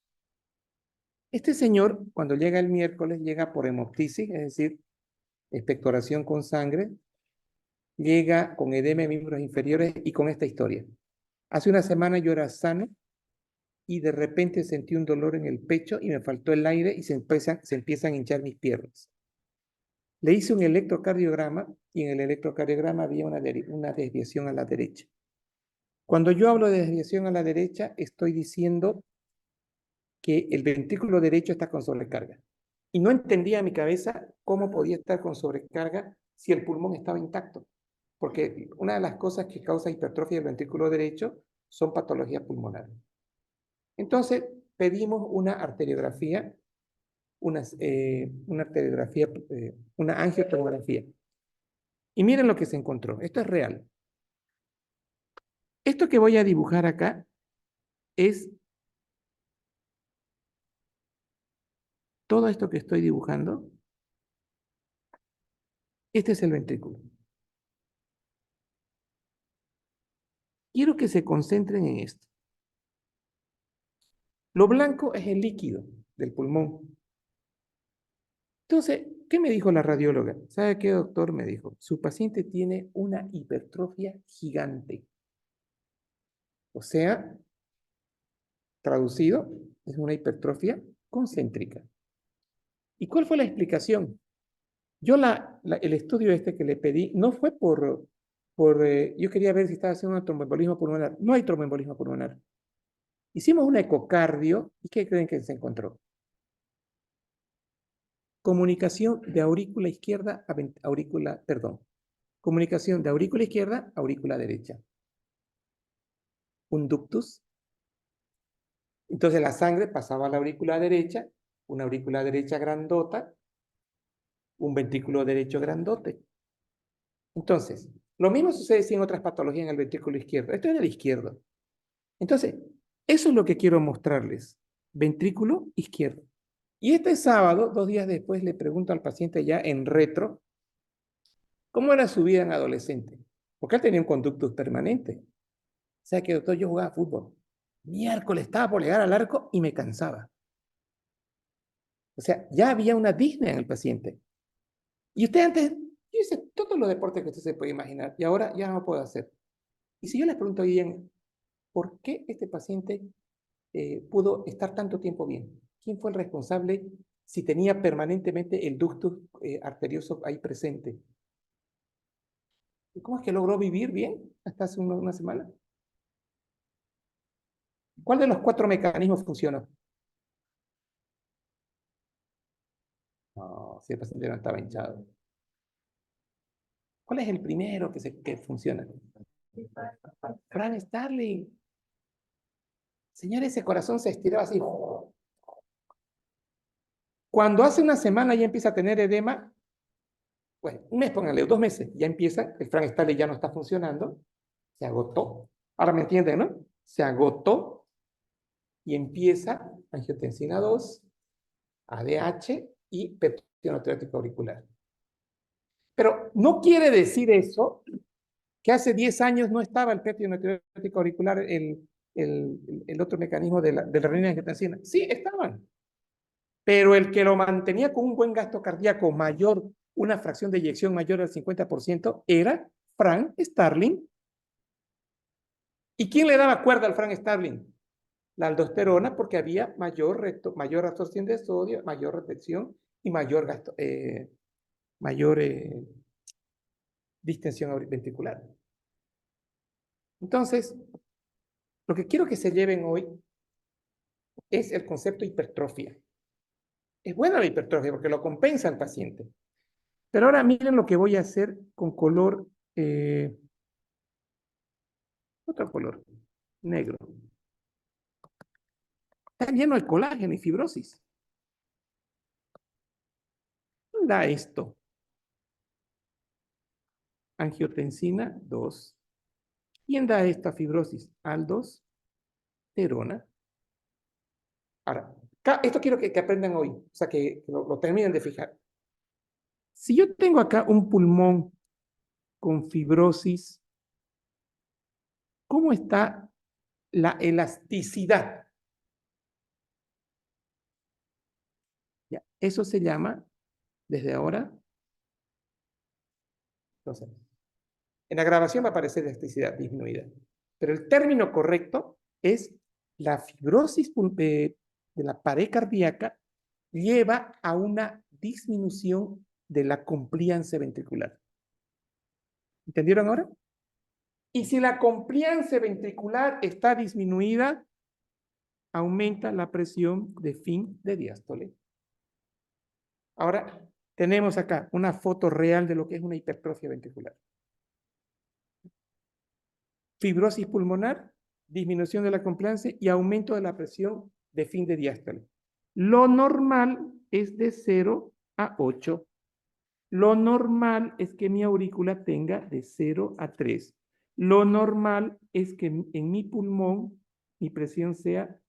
Este señor, cuando llega el miércoles, llega por hemoptisis, es decir, expectoración con sangre, llega con edema de miembros inferiores y con esta historia. Hace una semana yo era sano y de repente sentí un dolor en el pecho y me faltó el aire y se empiezan a hinchar mis piernas. Le hice un electrocardiograma y en el electrocardiograma había una desviación a la derecha. Cuando yo hablo de desviación a la derecha, estoy diciendo que el ventrículo derecho está con sobrecarga. Y no entendía en mi cabeza cómo podía estar con sobrecarga si el pulmón estaba intacto. Porque una de las cosas que causa hipertrofia del ventrículo derecho son patologías pulmonares. Entonces pedimos una arteriografía, una arteriografía, una angiotomografía. Y miren lo que se encontró. Esto es real. Esto que voy a dibujar acá es todo esto que estoy dibujando. Este es el ventrículo. Quiero que se concentren en esto. Lo blanco es el líquido del pulmón. Entonces, ¿qué me dijo la radióloga? ¿Sabe qué, doctor? Me dijo, su paciente tiene una hipertrofia gigante. O sea, traducido, es una hipertrofia concéntrica. ¿Y cuál fue la explicación? Yo el estudio este que le pedí no fue yo quería ver si estaba haciendo un tromboembolismo pulmonar. No hay tromboembolismo pulmonar. Hicimos un ecocardio y ¿qué creen que se encontró? Comunicación de aurícula izquierda a aurícula, perdón. Comunicación de aurícula izquierda a aurícula derecha. Un ductus. Entonces la sangre pasaba a la aurícula derecha, una aurícula derecha grandota, un ventrículo derecho grandote. Entonces, lo mismo sucede si en otras patologías en el ventrículo izquierdo. Esto es en el izquierdo. Entonces, eso es lo que quiero mostrarles. Ventrículo izquierdo. Y este sábado, 2 días después, le pregunto al paciente ya en retro, ¿cómo era su vida en adolescente? Porque él tenía un conductus permanente. O sea que, doctor, yo jugaba fútbol. Miércoles estaba por llegar al arco y me cansaba. O sea, ya había una disnea en el paciente. Y usted antes, yo hice todos los deportes que usted se puede imaginar y ahora ya no lo puedo hacer. Y si yo les pregunto bien, ¿por qué este paciente pudo estar tanto tiempo bien? ¿Quién fue el responsable si tenía permanentemente el ductus arterioso ahí presente? ¿Y cómo es que logró vivir bien hasta hace una semana? ¿Cuál de los 4 mecanismos funcionó? No, si el paciente no estaba hinchado. ¿Cuál es el primero que funciona? Frank Starling. Señor, ese corazón se estiraba así. Cuando hace una semana ya empieza a tener edema, bueno, un mes, pónganle, 2 meses, ya empieza, el Frank Starling ya no está funcionando, se agotó. Ahora me entienden, ¿no? Se agotó y empieza angiotensina 2, ADH y péptido natriúrico auricular. Pero no quiere decir eso que hace 10 años no estaba el péptido natriúrico auricular, el otro mecanismo de la renina y angiotensina. Sí, estaban. Pero el que lo mantenía con un buen gasto cardíaco mayor, una fracción de eyección mayor al 50%, era Frank Starling. ¿Y quién le daba cuerda al Frank Starling? La aldosterona, porque había mayor absorción de sodio, mayor retención y mayor gasto, mayor distensión ventricular. Entonces, lo que quiero que se lleven hoy es el concepto hipertrofia. Es buena la hipertrofia porque lo compensa al paciente. Pero ahora miren lo que voy a hacer con color, otro color, negro. Está lleno de colágeno y fibrosis. Da esto. Angiotensina 2. ¿Quién da esta fibrosis? Aldosterona. Ahora, esto quiero que aprendan hoy, o sea, que lo terminen de fijar. Si yo tengo acá un pulmón con fibrosis, ¿cómo está la elasticidad? Ya, eso se llama, desde ahora, entonces, en la grabación va a aparecer elasticidad disminuida, pero el término correcto es la fibrosis de la pared cardíaca lleva a una disminución de la compliance ventricular. ¿Entendieron ahora? Y si la compliance ventricular está disminuida, aumenta la presión de fin de diástole. Ahora, tenemos acá una foto real de lo que es una hipertrofia ventricular. Fibrosis pulmonar, disminución de la compliance y aumento de la presión de fin de diástole. Lo normal es de 0 a 8. Lo normal es que mi aurícula tenga de 0 a 3. Lo normal es que en mi pulmón mi presión sea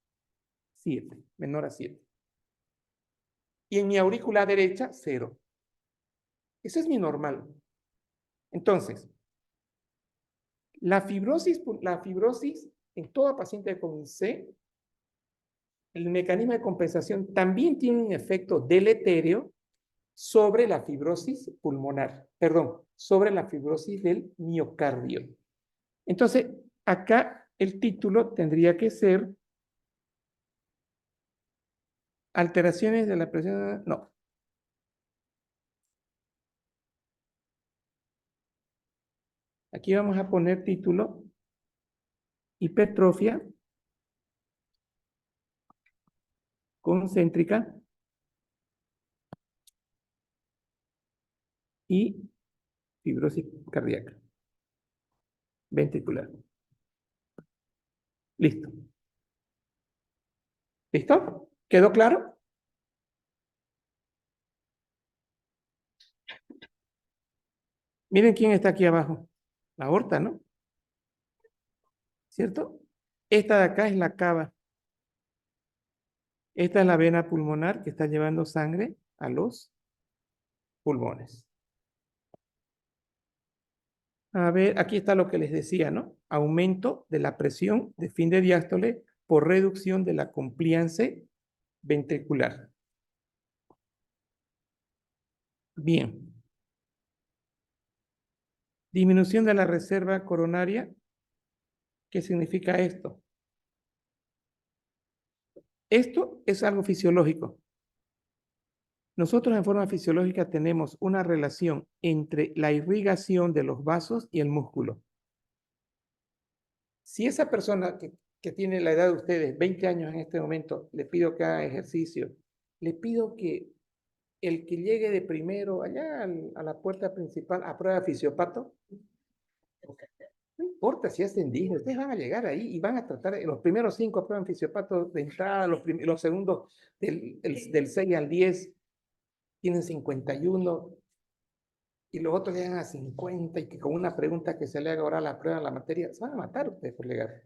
7, menor a 7. Y en mi aurícula derecha, 0. Eso es mi normal. Entonces, La fibrosis en toda paciente con IC, el mecanismo de compensación también tiene un efecto deleterio sobre la fibrosis pulmonar, perdón, sobre la fibrosis del miocardio. Entonces, acá el título tendría que ser alteraciones de la presión, no. Aquí vamos a poner título, hipertrofia concéntrica y fibrosis cardíaca ventricular. Listo. ¿Listo? ¿Quedó claro? Miren quién está aquí abajo. La aorta, ¿no? ¿Cierto? Esta de acá es la cava. Esta es la vena pulmonar que está llevando sangre a los pulmones. A ver, aquí está lo que les decía, ¿no? Aumento de la presión de fin de diástole por reducción de la compliance ventricular. Bien. Disminución de la reserva coronaria. ¿Qué significa esto? Esto es algo fisiológico. Nosotros en forma fisiológica tenemos una relación entre la irrigación de los vasos y el músculo. Si esa persona que tiene la edad de ustedes, 20 años en este momento, le pido que haga ejercicio, le pido que el que llegue de primero allá a la puerta principal aprueba fisiopato. No importa si hacen Disney, ustedes van a llegar ahí y van a tratar, los primeros 5 aprueban fisiopato de entrada, los segundos del 6 al 10 tienen 51 y los otros llegan a 50 y que con una pregunta que se le haga ahora la prueba en la materia, se van a matar ustedes por llegar.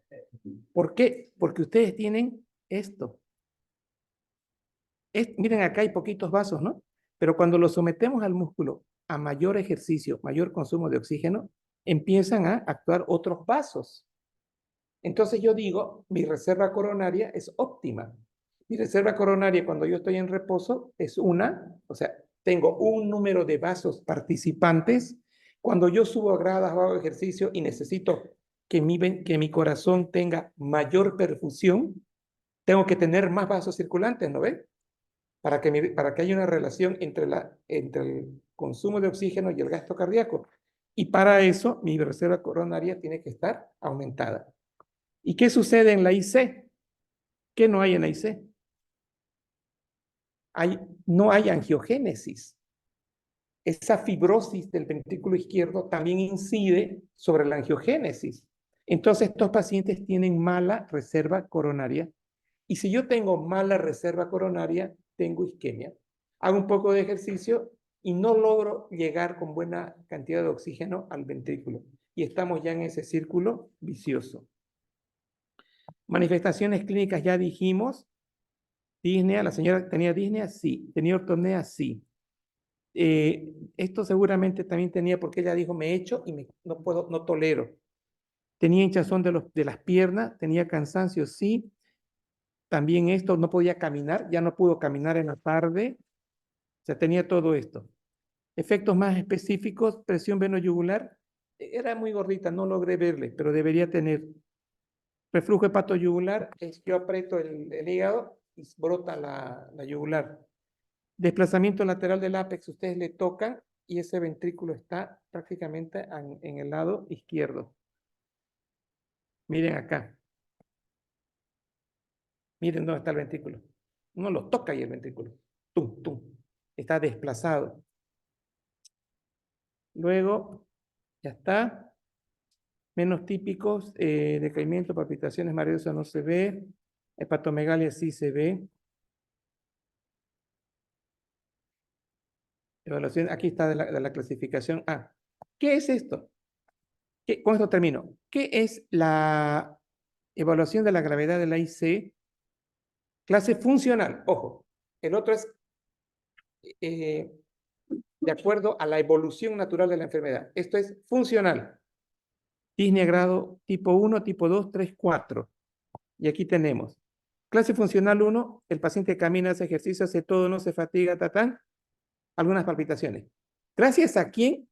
¿Por qué? Porque ustedes tienen esto. Miren, acá hay poquitos vasos, ¿no? Pero cuando los sometemos al músculo a mayor ejercicio, mayor consumo de oxígeno, empiezan a actuar otros vasos. Entonces yo digo, mi reserva coronaria es óptima. Mi reserva coronaria cuando yo estoy en reposo es o sea, tengo un número de vasos participantes. Cuando yo subo a gradas o hago ejercicio y necesito que mi corazón tenga mayor perfusión, tengo que tener más vasos circulantes, ¿no ven? Para que haya una relación entre el consumo de oxígeno y el gasto cardíaco. Y para eso mi reserva coronaria tiene que estar aumentada. ¿Y qué sucede en la IC? ¿Qué no hay en la IC? No hay angiogénesis. Esa fibrosis del ventrículo izquierdo también incide sobre la angiogénesis. Entonces, estos pacientes tienen mala reserva coronaria. Y si yo tengo mala reserva coronaria, tengo isquemia. Hago un poco de ejercicio y no logro llegar con buena cantidad de oxígeno al ventrículo. Y estamos ya en ese círculo vicioso. Manifestaciones clínicas ya dijimos. Disnea, la señora tenía disnea, sí. Tenía ortopnea, sí. Esto seguramente también tenía porque ella dijo, me echo y no tolero. Tenía hinchazón de las piernas, tenía cansancio, sí. También esto, no podía caminar, ya no pudo caminar en la tarde. O sea, tenía todo esto. Efectos más específicos, presión veno-yugular. Era muy gordita, no logré verle, pero debería tener. Reflujo hepatoyugular, yo aprieto el hígado y brota la yugular. Desplazamiento lateral del ápex, ustedes le tocan y ese ventrículo está prácticamente en el lado izquierdo. Miren acá. Miren dónde está el ventrículo. Uno lo toca y el ventrículo. Tum, tum. Está desplazado. Luego, ya está. Menos típicos, decaimiento, palpitaciones, mareos no se ve. Hepatomegalia sí se ve. Evaluación, aquí está de la clasificación A. ¿Qué es esto? Con esto termino. ¿Qué es la evaluación de la gravedad de la IC? Clase funcional, ojo. El otro es de acuerdo a la evolución natural de la enfermedad. Esto es funcional. Disney grado tipo 1, tipo 2, 3, 4. Y aquí tenemos. Clase funcional 1, el paciente camina, hace ejercicio, hace todo, no se fatiga, tatán. Algunas palpitaciones. Gracias a quién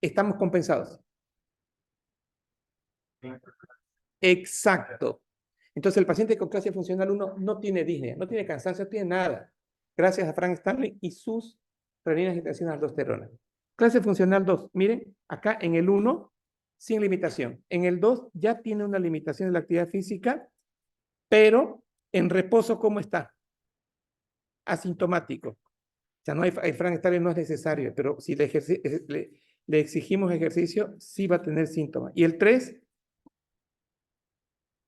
estamos compensados. Exacto. Entonces el paciente con clase funcional 1 no tiene disnea, no tiene cansancio, no tiene nada. Gracias a Frank Stanley y sus reninas y tensiones aldosterona. Clase funcional 2. Miren, acá en el 1, sin limitación. En el 2 ya tiene una limitación de la actividad física, pero en reposo, ¿cómo está? Asintomático. O sea, no hay Frank Stanley no es necesario, pero si le exigimos ejercicio, sí va a tener síntomas. Y el 3,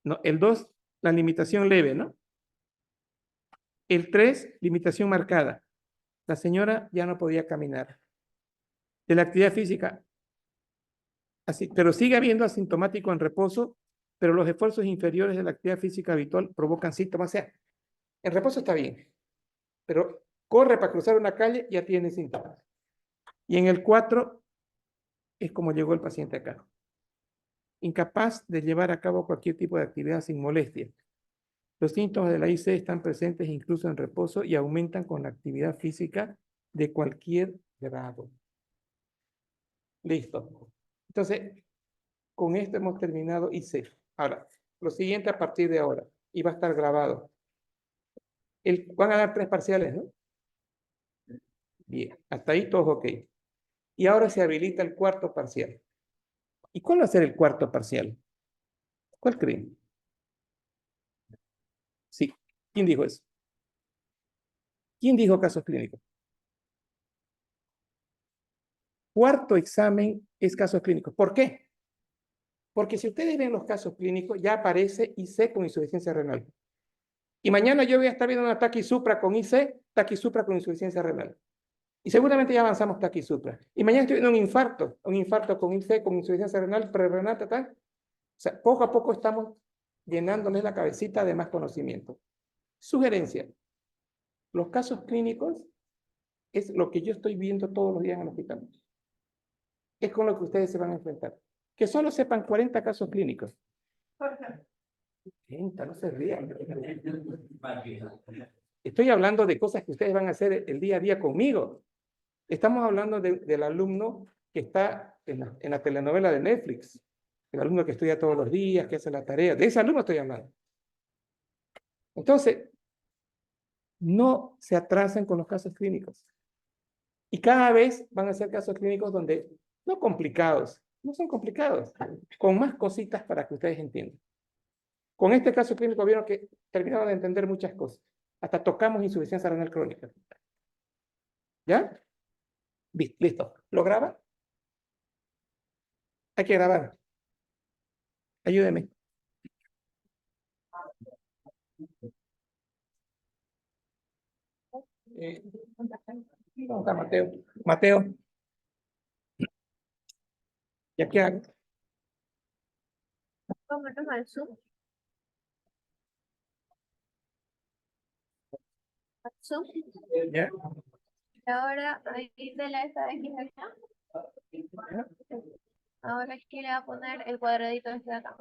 no, el 2, la limitación leve, ¿no? El 3, limitación marcada. La señora ya no podía caminar. De la actividad física, así, pero sigue habiendo asintomático en reposo, pero los esfuerzos inferiores de la actividad física habitual provocan síntomas. O sea, en reposo está bien, pero corre para cruzar una calle, ya tiene síntomas. Y en el 4 es como llegó el paciente acá. Incapaz de llevar a cabo cualquier tipo de actividad sin molestia. Los síntomas de la IC están presentes incluso en reposo y aumentan con la actividad física de cualquier grado. Listo. Entonces, con esto hemos terminado IC. Ahora, lo siguiente a partir de ahora, y va a estar grabado. Van a dar 3 parciales, ¿no? Bien, hasta ahí todo ok. Y ahora se habilita el cuarto parcial. ¿Y cuál va a ser el cuarto parcial? ¿Cuál creen? Sí. ¿Quién dijo eso? ¿Quién dijo casos clínicos? Cuarto examen es casos clínicos. ¿Por qué? Porque si ustedes ven los casos clínicos, ya aparece IC con insuficiencia renal. Y mañana yo voy a estar viendo una taquisupra con IC, taquisupra con insuficiencia renal. Y seguramente ya avanzamos taquisupra. Y mañana estoy viendo un infarto con IC, con insuficiencia renal, prerrenal, tal. O sea, poco a poco estamos llenándoles la cabecita de más conocimiento. Sugerencia. Los casos clínicos es lo que yo estoy viendo todos los días en el hospital. Es con lo que ustedes se van a enfrentar. Que solo sepan 40 casos clínicos. 40, no se rían. Estoy hablando de cosas que ustedes van a hacer el día a día conmigo. Estamos hablando del alumno que está en la telenovela de Netflix. El alumno que estudia todos los días, que hace la tarea. De ese alumno estoy hablando. Entonces, no se atrasen con los casos clínicos. Y cada vez van a ser casos clínicos donde, no complicados, no son complicados, con más cositas para que ustedes entiendan. Con este caso clínico vieron que terminaron de entender muchas cosas. Hasta tocamos insuficiencia renal crónica. ¿Ya? Listo. ¿Lo graba? Hay que grabar. Ayúdeme. ¿Dónde está Mateo? Mateo. ¿Ya qué hago? Vámonos al Zoom. Al Zoom. ¿Ya? Y ahora ahí de la esta X acá. Ahora aquí le voy a poner el cuadradito este de acá.